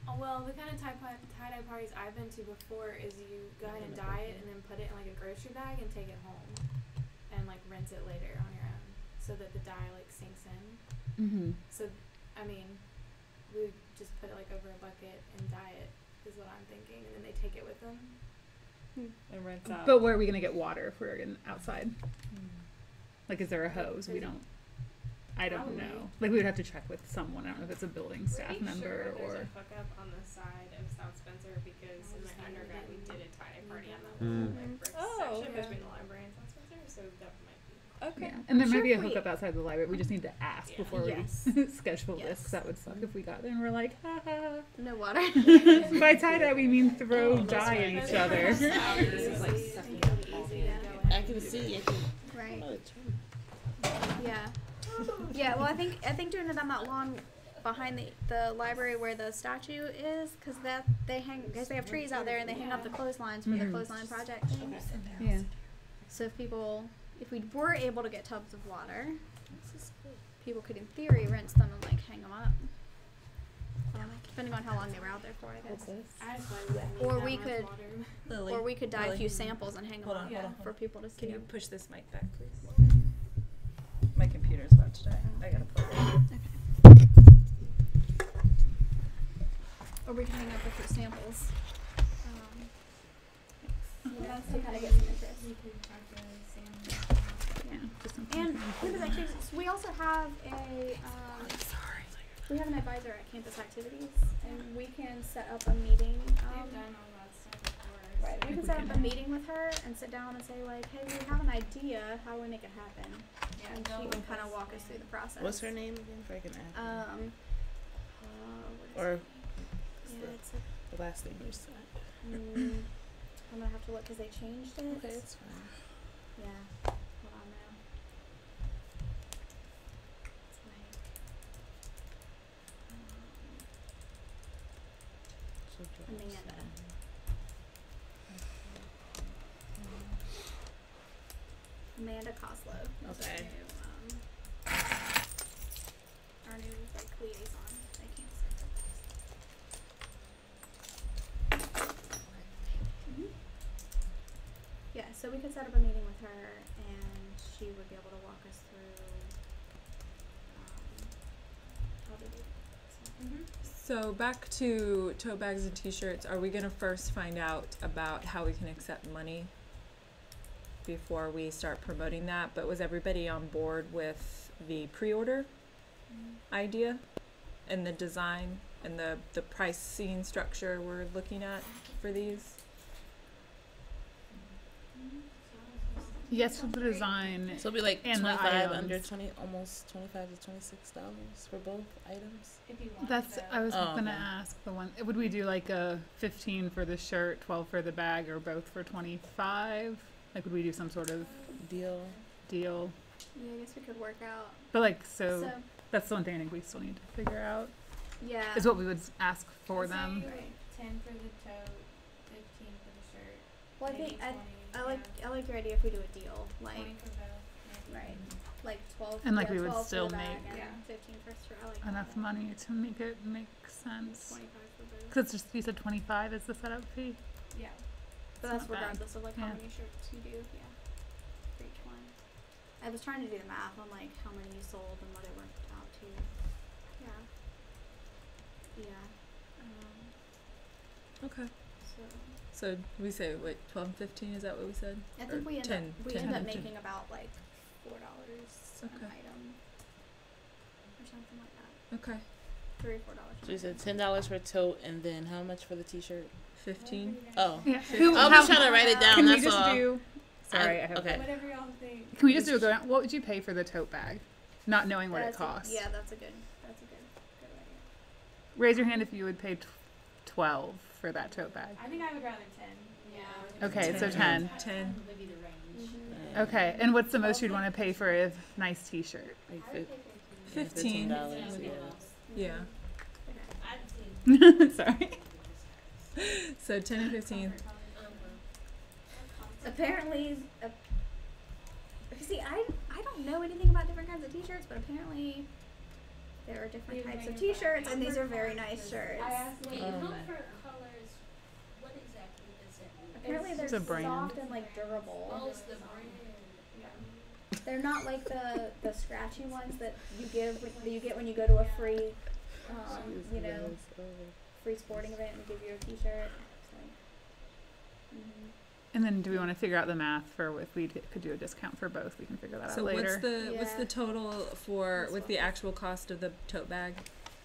Oh, well, the kind of tie-dye parties I've been to before is you go ahead and dye it and then put it in like a grocery bag and take it home and like rinse it later on your own so that the dye like sinks in. Mm-hmm. So, I mean, we would just put it like over a bucket and dye it is what I'm thinking, and then they take it with them. And rinse out. But where are we gonna get water if we're outside? Like, is there a hose? We don't. I don't Probably. know. Like, we would have to check with someone. I don't know if it's a building staff Pretty member sure there's or. a hookup on the side of South Spencer because in my undergrad we did a tie party on the Mm. like brick Oh, section okay. between the library and South Spencer, so that might be. Okay. Yeah. And there Sure, might be a if we- hookup outside the library. We just need to ask Yeah. before Yes. we schedule this. 'Cause Yes. that would suck if we got there and we're like, ha ha. No water. By tie dye, we mean throw Oh, that's dye right. at each other. I can see. Right. Oh, it's true. Yeah. Yeah. Well, I think doing it on that lawn behind the library where the statue is, because they have trees out there and they hang up the clotheslines for the Mhm. clothesline project things. Yeah. So if we were able to get tubs of water, people could in theory rinse them and like hang them up. Depending on how long they were out there for, I guess. I just like wouldn't need Or that we much could- water. Lily. Or we could dye a Lily. few samples and hang them Hold up on, hold on, for people to see. Can you push this mic back, please? My computer's about to die. I gotta plug it. Or we can hang up a few samples. That's to kind of get some interest. You could talk to Sam. Yeah. And campus activities. So we also have we have an advisor at campus activities, and we can set up a meeting. They've done all that stuff before. Right. We can set up a meeting with her and sit down and say like, hey, we have an idea. How do we make it happen? Yeah, And she can kind of walk us through the process. What's her name again? If I can ask. What is Or it? Yeah, it's the last name you said. I'm gonna have to look because they changed it. Okay, it's fine. Yeah. Hold on now. It's like, Amanda. Amanda Coslow. is Okay. Our new like liaison at campus activities. So we could set up a meeting with her, and she would be able to walk us through how to do it. So back to tote bags and t-shirts, are we gonna first find out about how we can accept money before we start promoting that? But was everybody on board with the pre-order idea and the design and the pricing structure we're looking at for these? Yes, for the design. So it'll be like And the 25 items. under 20, almost $25 to $26 for both items. If you want That's, I was Oh, gonna okay. ask the one, would we do like a 15 for the shirt, 12 for the bag, or both for 25? Like, would we do some sort of Deal. deal? Yeah, I guess we could work out. But like, so So, that's the one thing I think we still need to figure out, yeah. is what we would ask for I'd say, them. like, 10 for the tote, 15 for the shirt. Well, I maybe think 20, I like your idea if we do a deal, 20 like for both. Maybe. right, like 12. And, like, yeah, we would 12 still for the bag make and Yeah. 15 for shirt. I like Enough that. money to make it make sense. 25 for both. Cause just, you said 25 is the setup fee? Yeah. But It's that's not bad. regardless of like how Yeah. many shirts you do, yeah. For each one. I was trying to do the math on like how many you sold and what it worked out to. Yeah. Yeah. Okay. So So we say what, 12 and 15, is that what we said? I Or think we end 10, up 10 end up and 10. making about like $4 an Okay. item. Or something like that. Okay. $3 or $4. So you said $10 for tote, and then how much for the t-shirt? 15. Oh. Yeah. I'm just trying to write it down, Can we that's just all. do, sorry, I have, okay. Whatever y'all think. can we just do a go down, what would you pay for the tote bag? Not knowing what it That's a- costs. Yeah, that's a good idea. Raise your hand if you would pay 12 for that tote bag. I think I would rather 10. Yeah. Okay, so 10. 10. 10. Would be the range. Mm-hmm. Okay, and what's the most you'd want to pay for a nice t-shirt? Like I would pay 15. $15, yeah. Yeah. I'd say Sorry. So 10 and 15. Apparently, see, I don't know anything about different kinds of t-shirts, but apparently there are different These types of manufacturers- t-shirts, and these are very nice shirts. I asked Wait, Um, comfort colors, what exactly does that mean? Apparently It's they're a brand. soft and like durable. Oh, it's the brand. Yeah. They're not like the scratchy ones that you get when you go to a free, you know, free sporting event and they give you a t-shirt. It's like, And then do we want to figure out the math for if we could do a discount for both? We can figure that So out later. what's Yeah. the total for That's with what- the actual cost of the tote bag?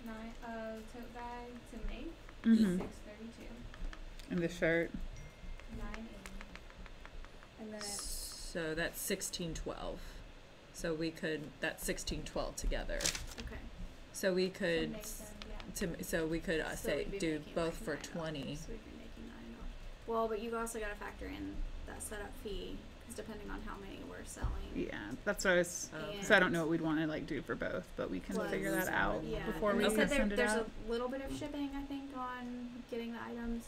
Tote bag to make, Mhm. $632. And the shirt. $980. and then So that's 1612. So we could, that's 1612 together. okay. So we To could make them, yeah. so we could So say we'd be do making, both like, for $9. 20. So we'd be making $9. Well, but you also got to factor in that setup fee, because depending on how many we're selling. Yeah, that's what I was. Okay. So I don't know what we'd want to like do for both, but we can Plus- figure that out Yeah, before and we they said send it there's out. a little bit of shipping, I think, on getting the items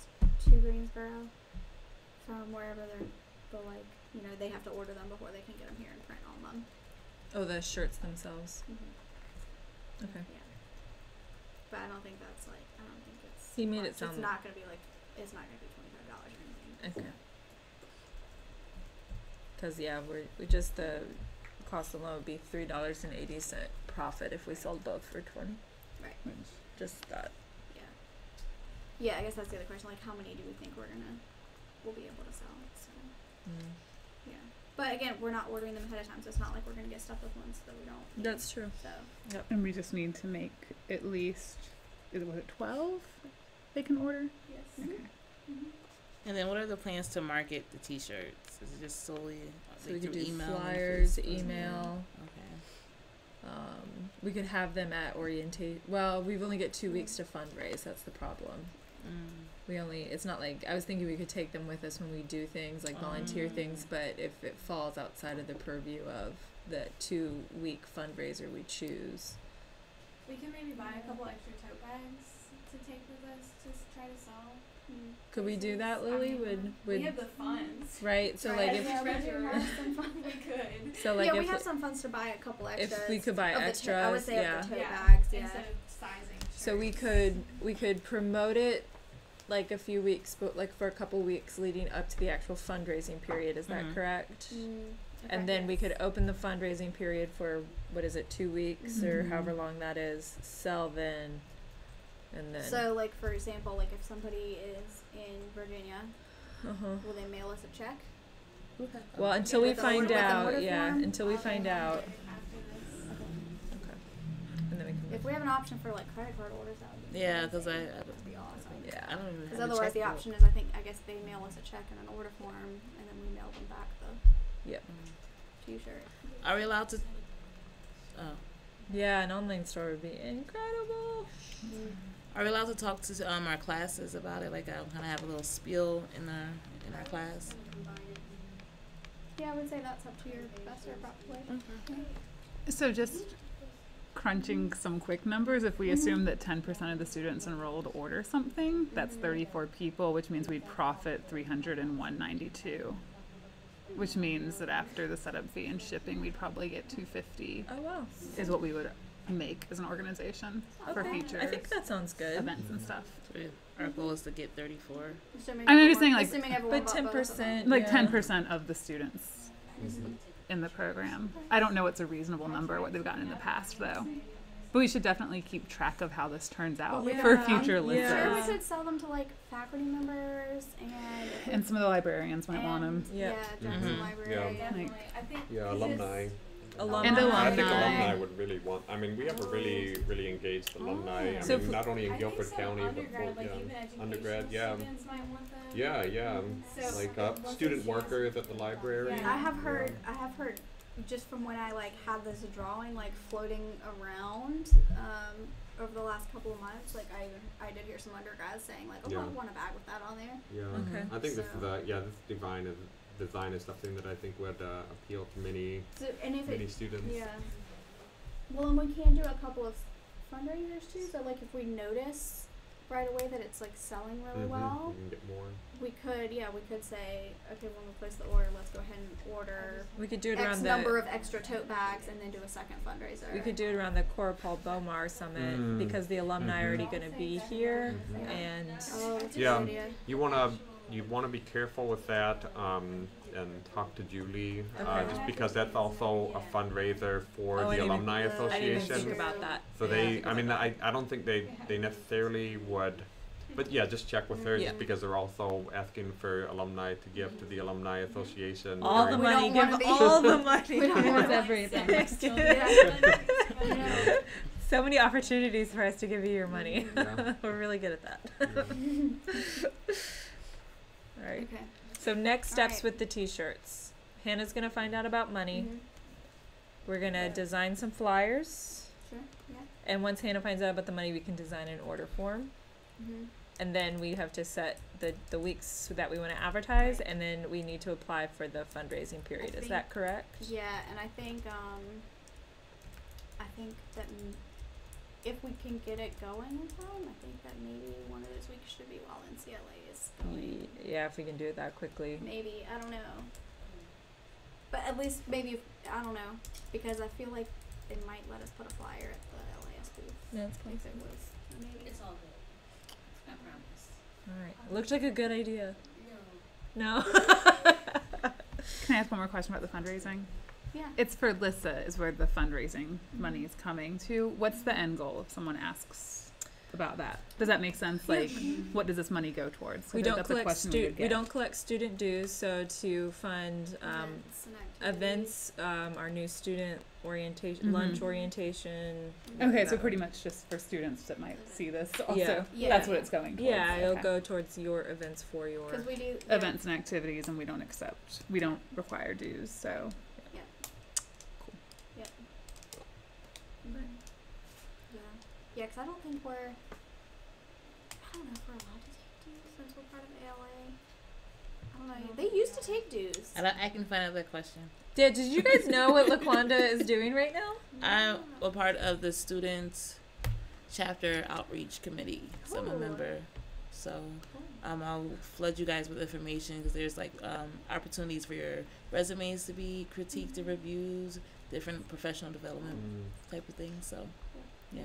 to Greensboro from wherever they'll like, you know, they have to order them before they can get them here and print on them. Oh, the shirts themselves. Okay. Yeah. But I don't think that's like, I don't think it's. He made it much. sound- It's not gonna be like, it's not gonna be $25 or anything. Okay. Because yeah, we just the cost alone would be $3.80 profit if we sold both for 20. Right. Just that. Yeah. Yeah, I guess that's the other question. Like, how many do we think we'll be able to sell? So, yeah. But again, we're not ordering them ahead of time, so it's not like we're gonna get stuck with ones that we don't need. That's true. So. And we just need to make at least, was it 12 they can order? Yes. Okay. And then what are the plans to market the t-shirts? Is it just solely So we like could through do email and flyers, Facebook? email. Okay. We could have them at orientate. Well, we've only got 2 weeks to fundraise. That's the problem. It's not like, I was thinking we could take them with us when we do things like volunteer things, but if it falls outside of the purview of the 2-week fundraiser we choose. We can maybe buy a couple extra tote bags to take with us to try to sell. Could we do that, Lily? Would We have the funds. right? So Right, like as if a treasurer, we could. so like yeah, we if have some funds to buy a couple extras. if we could buy of the extras, I would say yeah. of the tote Yeah, bags, yeah. Instead of sizing. So we shirts. could promote it like a few weeks, but like for a couple weeks leading up to the actual fundraising period. Is that correct? And then we could open the fundraising period for, what is it, 2 weeks or however long that is, sell then, and then. So, like, for example, like if somebody is in Virginia, will they mail us a check? Well, until we With the find order- with the out, order yeah, form? until we find out. After this. Okay. And then we can. If we have an option for like credit card orders, that would be Yeah, because I that'd be awesome. Yeah. don't even Because have a otherwise, the checkbook. option is I guess they mail us a check and an order form, and then we mail them back the Yep. T-shirt. Are we allowed to? Oh. Yeah, an online store would be incredible. Are we allowed to talk to our classes about it? Like, kind of have a little spiel in our class. Yeah, I would say that's up to your professor, probably. So just crunching some quick numbers, if we assume that 10% of the students enrolled order something, that's 34 people, which means we'd profit $301.92, which means that after the setup fee and shipping, we'd probably get $250 Oh wow. is what we would make as an organization for Okay. future I think that sounds good. events and stuff. Our goal is to get 34. Assuming I'm just everyone- saying, like- assuming everyone But bought both of them. 10%. Like yeah. 10% of the students in the program. I don't know what's a reasonable number, what they've gotten in the past, though. But we should definitely keep track of how this turns out Yeah. for future Yeah. lists. Sure, we could sell them to like faculty members and And some of the librarians might want them. Yep. Yeah, Jackson Library. Yeah. Definitely. I think Yeah, because alumni. Alumni. And I think alumni. alumni would really want. I mean, we have a really engaged alumni. I So mean, if- not only in I think Guilford some County, but undergrad, like yeah, even educational undergrad. Yeah, students might want them. yeah. So, Like what's student the chance- workers at the library. Yeah. I have heard just from when I like had this drawing like floating around over the last couple of months, like I did hear some undergrads saying like, oh, Yeah. I want a bag with that on there. Yeah, Okay. I think this So- this design is something that I think would appeal to many So and if it students. yeah, well, and we can do a couple of fundraisers too. So like if we notice right away that it's like selling really well, You can get more. we could say, okay, when we place the order, let's go ahead and order We could do it X around number the. of extra tote bags and then do a second fundraiser. We could do it around the Cora Paul Bomar Summit because the alumni are already going to be here, and Oh, that's a Yeah. good idea. You wanna be careful with that, and talk to Julie, Okay. just because that's also a fundraiser for Oh, I the didn't Alumni I didn't even think Association. about that. So I don't think they necessarily would, but yeah, just check with her, Yeah. just because they're also asking for alumni to give to the Alumni Association. All the during- We money, don't give wanna be- all the money. We don't want everything. Yeah. So many opportunities for us to give you your money. Yeah. We're really good at that. All right. Okay. So next steps Alright. with the t-shirts. Hannah's gonna find out about money. Mhm. We're gonna design some flyers, Sure. Yeah. and once Hannah finds out about the money, we can design an order form. Mm-hmm. And then we have to set the weeks that we want to advertise, and then we need to apply for the fundraising period. Is that correct? Yeah, and I think that if we can get it going in time, I think that maybe one of those weeks should be while NCLA is going. Yeah, if we can do it that quickly. Maybe, I don't know. But at least maybe I don't know, because I feel like they might let us put a flyer at the LAS booth Yeah, it's if it was maybe. It's all good. I promise. All right. Looks like a good idea. No. No. Can I ask one more question about the fundraising? Yeah. It's for LISSA is where the fundraising money is coming to. What's the end goal if someone asks about that? Does that make sense? Like, what does this money go towards? I We think don't that's a collect question we would we get. don't collect student dues, so to fund Events and activities. events, our new student orientation, lunch orientation. Okay, so pretty much just for students that might see this also. Yeah. Yeah. That's what it's going towards. Yeah, it'll Okay. go towards your events for your. Because we do Events and activities, and we don't require dues, so. Yeah, because I don't think we're. I don't know if we're allowed to take dues since we're part of ALA. I don't know. They used to take dues. I can find out that question. Yeah, did you guys know what Laquanda is doing right now? I'm a part of the student chapter outreach committee, so I'm a Cool. member. So I'll flood you guys with information because there's like opportunities for your resumes to be critiqued and reviews, different professional development type of things. So yeah.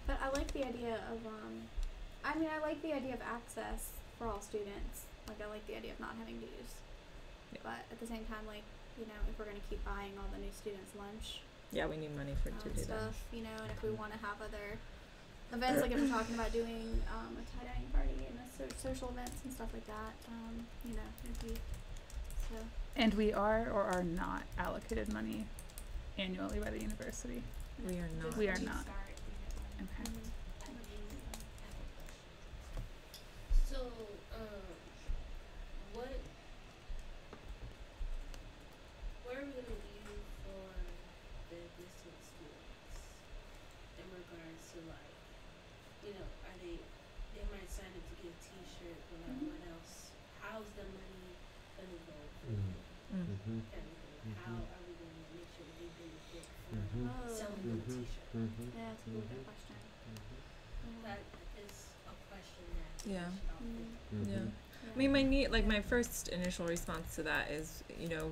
But I like the idea of I mean, I like the idea of access for all students. Like, I like the idea of not having dues. Yeah. But at the same time, like, you know, if we're going to keep buying all the new students' lunch Yeah, we need money to do that. stuff, you know, and if we want to have other events, like if we're talking about doing a tie-dyeing party and social events and stuff like that, you know, it'd be, so. And we are or are not allocated money annually by the university. We are not. We are When you not. start, you get money. Okay. So, what are we gonna do for the distance students in regards to like, you know, they might sign up to get a T-shirt, but like what else? How's the money gonna go for Mm-hmm. everything? How are we gonna make sure they benefit from Oh. selling them a T-shirt? Yeah, that's a really good question. That is a question that Yeah. we should all think about. Yeah. I mean, my first initial response to that is, you know,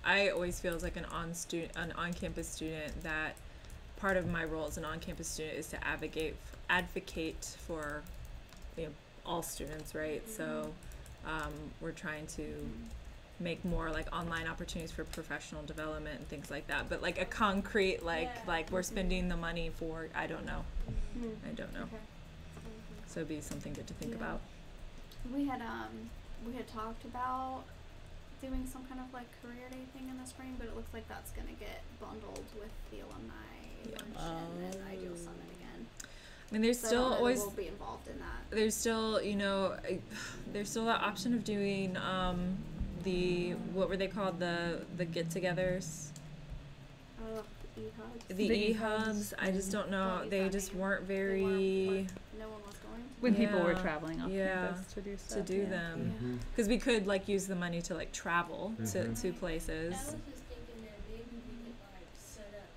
I always feel as like an on-campus student that part of my role as an on-campus student is to advocate for, you know, all students, right? So, we're trying to make more like online opportunities for professional development and things like that. But like a concrete, like we're spending the money for, I don't know. I don't know. Okay. So it'd be something good to think Yeah. about. We had talked about doing some kind of like career day thing in the spring, but it looks like that's gonna get bundled with the alumni luncheon and ideal summit again. I mean, there's So I still don't know that always we'll be involved in that. there's still, you know, there's still that option of doing the, what were they called, the get-togethers, E-hubs. the The e-hubs. I just don't know. What is They that just mean? weren't They very weren't, no one was going. When people were Yeah. traveling off Yeah. campus to do stuff. to do yeah. them, because we could like use the money to like travel to I places. was just thinking that maybe we could like set up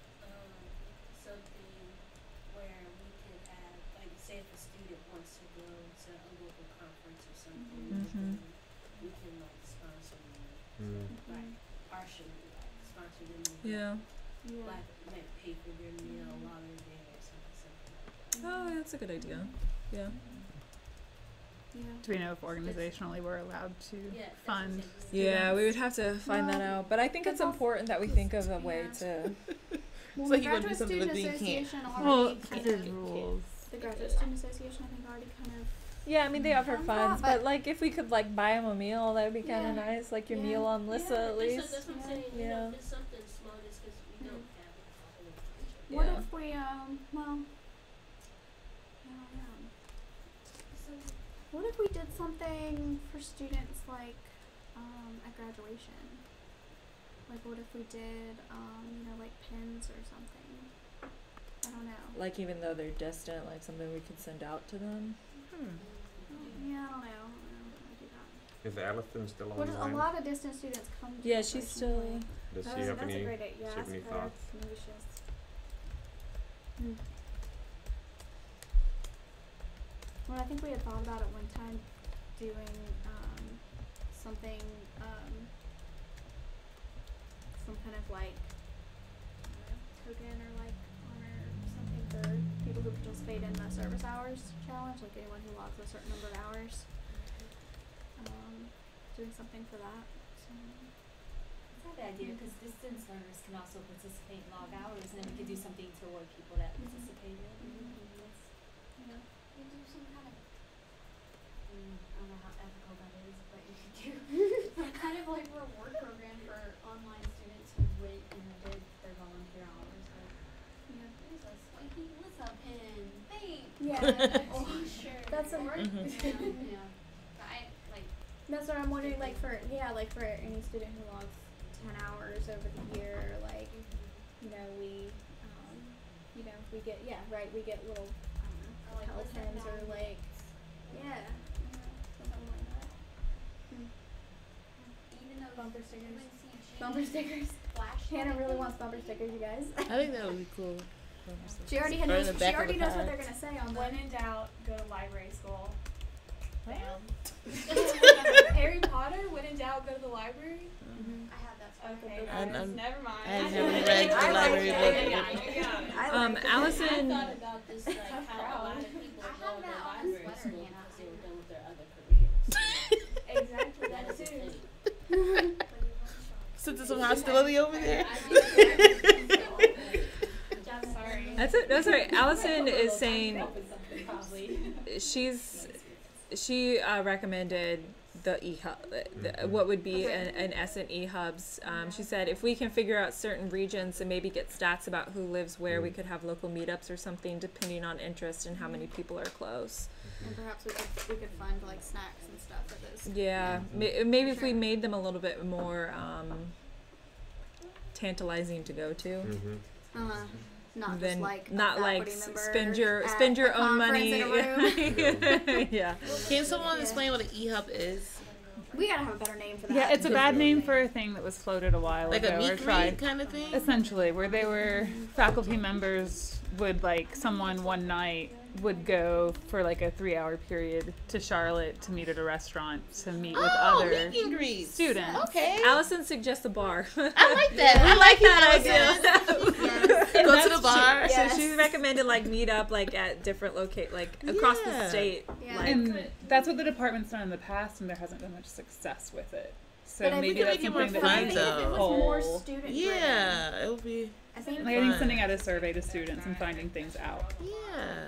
something where we could have like say if a student wants to go to a local conference or something, Mhm. we can like sponsor them, like partially like sponsor them with Yeah. like pay for their meal while they're there or something like that. Oh, that's a good idea. Yeah. Do we know if organizationally we're allowed to Yeah, that's fund? what I'm saying. Yeah, we would have to find that Well, out. But I think it's that's important that we think of a way yeah. to. Well, So the you wanna do Graduate something Student with the can't. Association Well, already kind there's of, rules. the Graduate Student Association I think already kind of, Yeah, I mean they offer Funds funds, that, but like if we could like buy them a meal, that would be kind of Yeah. nice. Like your Yeah. meal on LISSA Yeah, at least. that's what I'm saying. You Yeah. know, if it's something small, just because we don't have it a whole bunch of what Yeah. if we, well, I don't know. What if we did something for students like, at graduation? Like what if we did, you know, like pins or something? I don't know. Like even though they're distant, like something we could send out to them. Yeah, I don't know. I don't know how to do that. Is Allison still What is, a online? lot of distant students come to Yeah, she's graduation still. anyway. Does That's, she have that's any? a great idea. she have Ask any her. thoughts? Maybe she has. Well, I think we had thought about at one time doing something, some kind of like token or like honor or something for people who participate in the service hours challenge, like anyone who logs a certain number of hours. Doing something for that. So. It's not a bad idea because distance learners can also participate in log hours, and then we could do something to reward people that participated. Yeah. You do some kind of, I don't know how ethical that is, but you could do some kind of like reward program for online students who went and did their volunteer hours. Like, Yeah. here's a swanky LISSA pin, thanks. Yeah. A t-shirt. That's a- or, yeah. But I, like, That's what I'm wondering, like for any student who logs 10 hours over the year, like, you know, we get, we get little, I don't know, or like LISSA Pelicans or magnets. like, something like that. Even those Bumper stickers. UNCG Bumper stickers. flashlight Hannah really things. wants bumper stickers, you guys. I think that would be cool. She already Or in knows. the She back of already the knows what car. they're gonna say on When the. in doubt, go to library school. Bam. Mhm. Harry Potter, when in doubt, go to the library. I have that stuff. Okay, I'm- guys, I'm- never mind. I haven't read the I like library it. book. Yeah, yeah. I like it. Allison. I thought about this, like how a lot of people I go have to that on a libraries sweater. school because they were done with their other careers. Exactly. That is a too. thing. Sense of some hostility over there. Sorry. That's it. That's right. Allison is saying she recommended the e-hub, what would be an Essent e-hubs. She said if we can figure out certain regions and maybe get stats about who lives where, we could have local meetups or something depending on interest and how many people are close. And perhaps we could fund like snacks and stuff for those. Yeah, maybe if we made them a little bit more tantalizing to go to. Not Then just like not a like faculty member spend your at a own conference money. in a room. Yeah. Can someone explain what an e-hub is? We gotta have a better name for that. Yeah, it's a bad name for a thing that was floated a while Like ago a or meet tried. greet kind of thing? Essentially, where they were faculty members would like someone one night would go for like a 3-hour period to Charlotte to meet at a restaurant to meet with other meet and greet. students. Okay. Allison suggests a bar. I like that. I like that idea. Yes. Go to the bar. So she recommended like meet up like at different across the Yeah. state. Yeah. Like, And that's what the department's done in the past, and there hasn't been much success with it. So But I maybe think that's make it more something But that I fun, we think need if to it was more pull. student Yeah, it would be. I think Like I think fun. sending out a survey to students and finding things out. Yeah.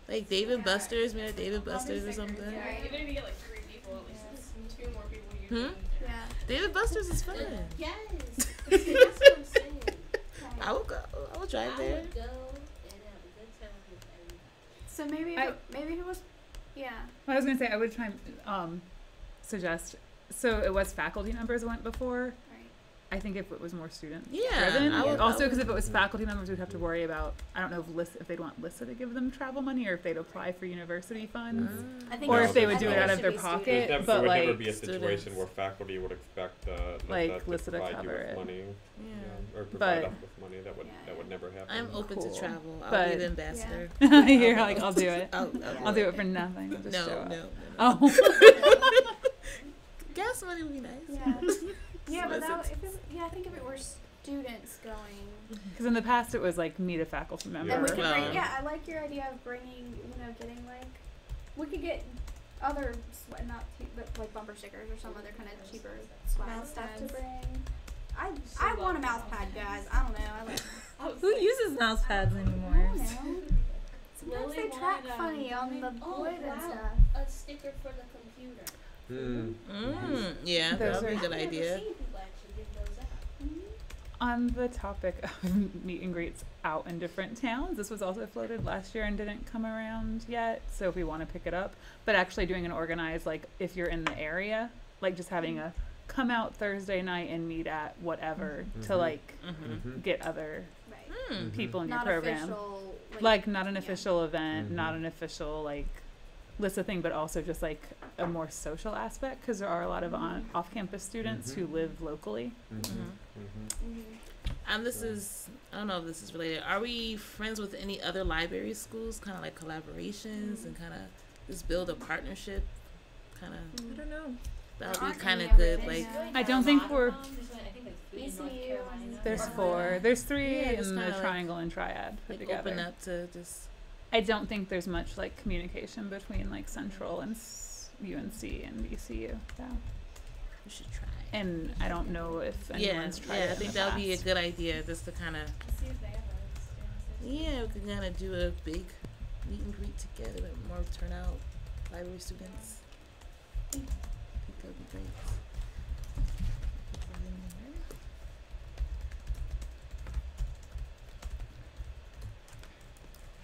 Like David Buster's, maybe David Buster's or something. Even if you get like 3 people, at least it's 2 more people you yeah. David Buster's is fun. Yes. That's what I'm saying. I will go. I will drive I there. would go and have a good time with everybody. So maybe maybe it was yeah. Well, I was gonna say I would try and suggest. So it was faculty members went before. Right. I think if it was more student Yeah, driven. I would- Also, because if it was faculty members, we'd have to worry about. I don't know if they'd want LISSA to give them travel money or if they'd apply for university funds, I think or it if they should- would I do think it out should of their be pocket. student. There But would never like be a situation students. where faculty would expect Like LISSA LISSA to provide you cover with it. money. Yeah. Or provide But- us with money. That would never happen. I'm open Cool. to travel. I'll But- be the ambassador. you're like, I'll do it. I'll I'll do it for nothing. I'll just No, show up. no. Oh. Gas money would be nice. Yeah. Yeah, but Listen. I think if it were students going, Because in the past it was like meet a faculty member. and we could Well- bring. Yeah, I like your idea of bringing. Getting like, we could get other but like bumper stickers or some other kind of cheaper swag Mouse stuff to pads. bring. I want a mouse pad, guys. I don't know. I like. who uses mouse pads I anymore? don't know. Sometimes Lily they track wanted, funny on the oh, wood and wow. stuff. A sticker for the computer. Yeah, Those that would be a are- good I've never idea. seen people actually give those out. On the topic of meet and greets out in different towns, this was also floated last year and didn't come around yet. So if we want to pick it up, but actually doing an organized, like if you're in the area, like just having a come out Thursday night and meet at whatever to like get other Right. people in your Not program. official. Like not an official event, not an official like LISSA thing, but also just like a more social aspect because there are a lot of off-campus students who live locally. And this is, I don't know if this is related. Are we friends with any other library schools? Kind of like collaborations and kind of just build a partnership? Kind of, I don't know. that would Aren't be kind any of good. over Like, there. I don't think we're. ECU. There's 4. There's 3 Yeah, just in the kinda like- triangle and triad put like together. open up to just, I don't think there's much like communication between like Central and UNC and ECU. So. we should try. And I don't know if Yeah, anyone's tried yeah, it I in think the that would be a past. good idea just to kind of, see if they have a yeah, we can kind of do a big meet and greet together with more turnout library students. I think that would be great.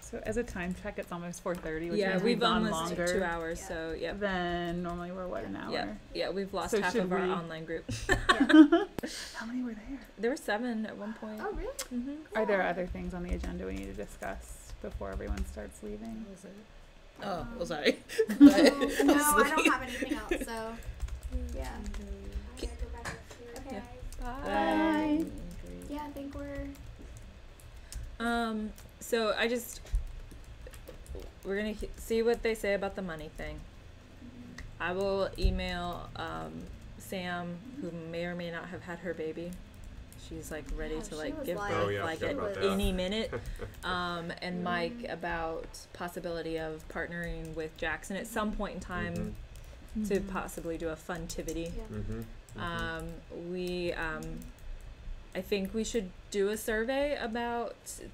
So as a time check, it's almost 4:30, which Yeah, means we've gone almost longer 2 hours. So yeah. than normally we're an hour. Yeah, we've lost So half should of our we- online group. How many were there? There were 7 at one point. Oh really? Mm-hmm. Are there other things on the agenda we need to discuss before everyone starts leaving? What was it? Oh, sorry. No, I don't have anything else. So yeah. Okay. Bye. Yeah, I think we're. So we're gonna see what they say about the money thing. I will email Sam, who may or may not have had her baby. she's like ready to she like was give like- birth Oh, yeah, like forgot at about that. any minute. And Mike about possibility of partnering with Jackson at some point in time to possibly do a funtivity. We I think we should do a survey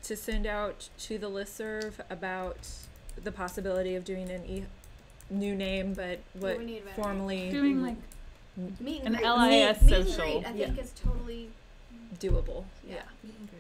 to send out to the listserv about the possibility of doing new name, but what we need a better formally Doing like Meet an and greet. LIS Meet and social. greet, I think is totally doable. yeah.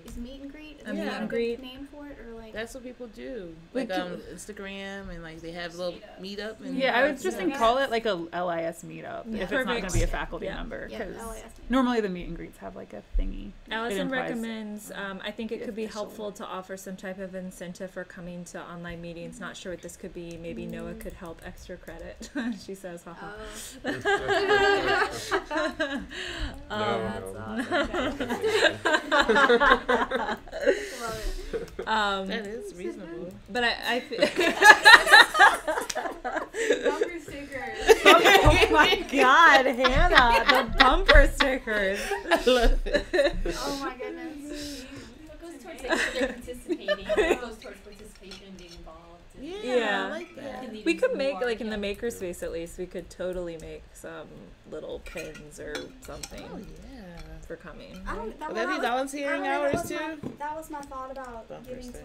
Is meet and greet A is meet that and a greet. good name for it or like? That's what people do. We Like could- Instagram and like they have little meetup and Yeah, I would just Yeah. call it like a LIS meetup Yeah. if it's not going to Perfect. be a faculty Yeah. member. Yeah, 'Cause LIS. normally the meet and greets have like a thingy. Allison implies- recommends, I think it the could be official. helpful to offer some type of incentive for coming to online meetings. Not sure what this could be. Maybe Noah could help extra credit. She says, haha. that is reasonable. But I Bumper stickers. oh my God, Hannah, the bumper stickers. I love it. Oh my goodness. It goes towards like so they're participating. It goes towards participation and being involved. And Yeah. I like that. We could make, like, in the makerspace at least, we could totally make some little pins or something Oh yeah. for coming. I don't. Will that be volunteering hours too? That was my thought about Bumper giving sticker.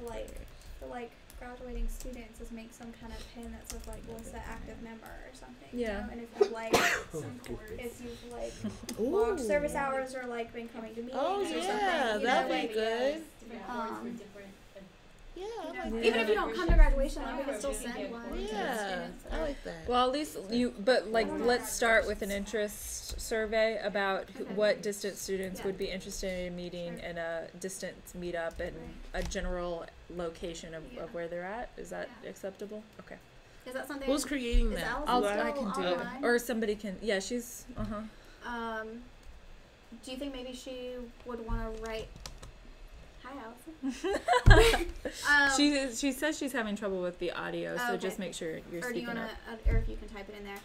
to like graduating students is make some kind of pin that says like LISSA active member or something. you Yeah. know? And if you've like if you've like logged service hours or like been coming to meetings Oh or something. yeah, you know, that'd like, be good. Different boards for different. Yeah, I you know, like even that. if you don't come to graduation, like we can still send one to Yeah, students. I like that. Well, at least but like, let's start with an interest survey about what distance students would be interested in meeting and a distance meetup and a general location of where they're at. Is that acceptable? Okay. Is that something? Who's creating is that? Allison I still can do it. online? Or somebody can, yeah, she's, Do you think maybe she would want to write? Hi, Allison. She says she's having trouble with the audio, so Okay. just make sure you're or do you speaking want up. to, or if you can type it in there.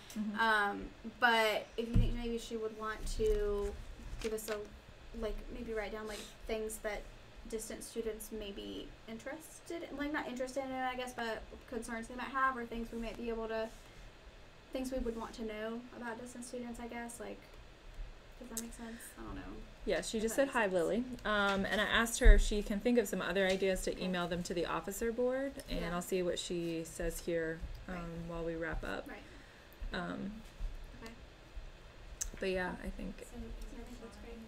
But if you think maybe she would want to give us a, like, maybe write down like things that distant students may be interested in, like not interested in it, I guess, but concerns they might have, or things we might be able to, things we would want to know about distant students, I guess. Like, does that make sense? I don't know. Yeah, she just That said makes hi, sense. Lily. And I asked her if she can think of some other ideas to email them to the officer board, and Yeah. I'll see what she says here Right. while we wrap up. Right. Okay. But yeah, I think, So, I think that's great.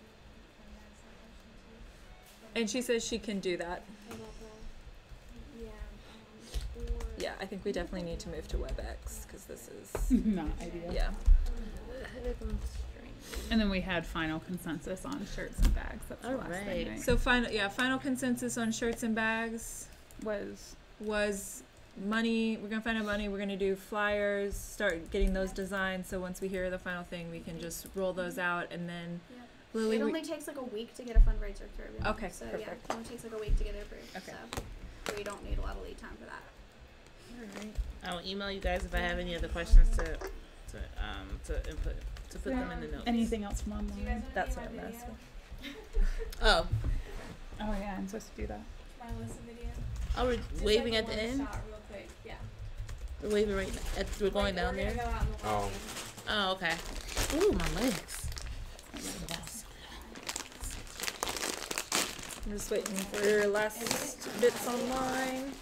and she says she can do that. Yeah, I think we definitely need to move to WebEx because this is, Not ideal. yeah. And then we had final consensus on shirts and bags. That's the last thing, Alright. right? So final consensus on shirts and bags was money. We're gonna find out money. We're gonna do flyers, start getting those designed. So once we hear the final thing, we can just roll those out, and then Yeah. Lily, It we- only takes like a week to get a fundraiser through. Okay, So perfect. yeah, it only takes like a week to get it approved. Okay. So we don't need a lot of lead time for that. Alright. I'll email you guys if I have any other questions to input to put them in the notes. Anything else from Do you guys online? want to That's be what my I'm video? asking. Oh, Oh yeah, I'm supposed to do that. My LISSA video? oh, we're Just waving like at the one end. shot real quick. Yeah. We're waving right. We're going down We're there. gonna go out in the lobby. Oh, okay. Ooh, my legs. I'm just waiting for your last bits online.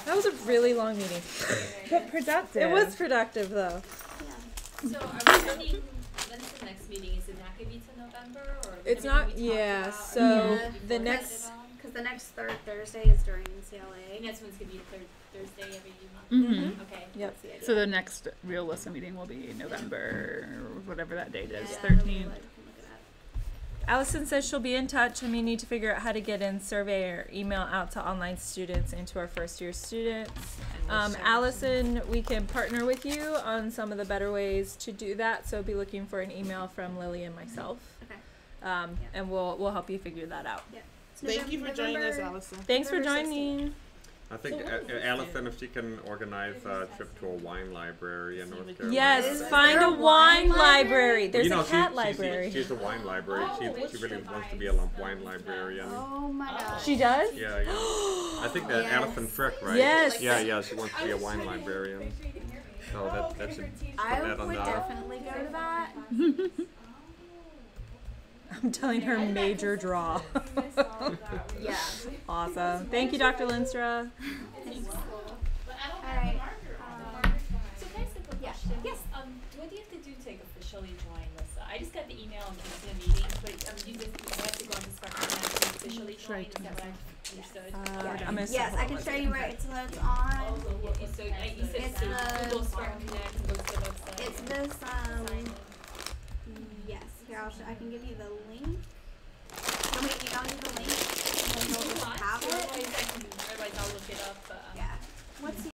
That was a really long meeting. But productive. It was productive though. So are we sending, when's the next meeting? Is it not gonna be till November or? It's everything not. we talked Yeah. about, So or Yeah. the before next. it all? Because the next third Thursday is during CLA. And that's when it's gonna be the third Thursday every month? Mm-hmm. Okay. Yep. That's the idea. So the next real LISSA meeting will be November, or whatever that date is, Yeah, 13th. we'll, like, look at that. Allison says she'll be in touch, and we need to figure out how to get in survey or email out to online students and to our first year students. Allison, we can partner with you on some of the better ways to do that. So be looking for an email from Lily and myself. Okay. And we'll help you figure that out. Yeah. It's Thank you for joining us, November- Allison. Thanks for November 16th. joining. I think Allison, if she can organize a trip to a wine library in North Carolina. Yes, find a wine library. There's a cat library. She's a wine library. She really wants to be a wine librarian. Oh my gosh. She does? Yeah, yeah. I think that Allison Frick, right? Yes. Yeah, she wants to be a wine librarian. So that should put I that on would the. definitely go to that. I'm telling her major draw. Yeah. Awesome. Thank you, Dr. Linstra. Alright. So can I ask a quick question? Yes. What do you have to do to officially join LISSA? I just got the email and came to the meeting, but you just have to go into Sparkman to officially join. Is that what I understood? Yes, I can show you where it's on. So you said It's so the- Google Spark Connect and go to the website. It's this, yes, here, I can give you the link. You want me to email you the link? And then you'll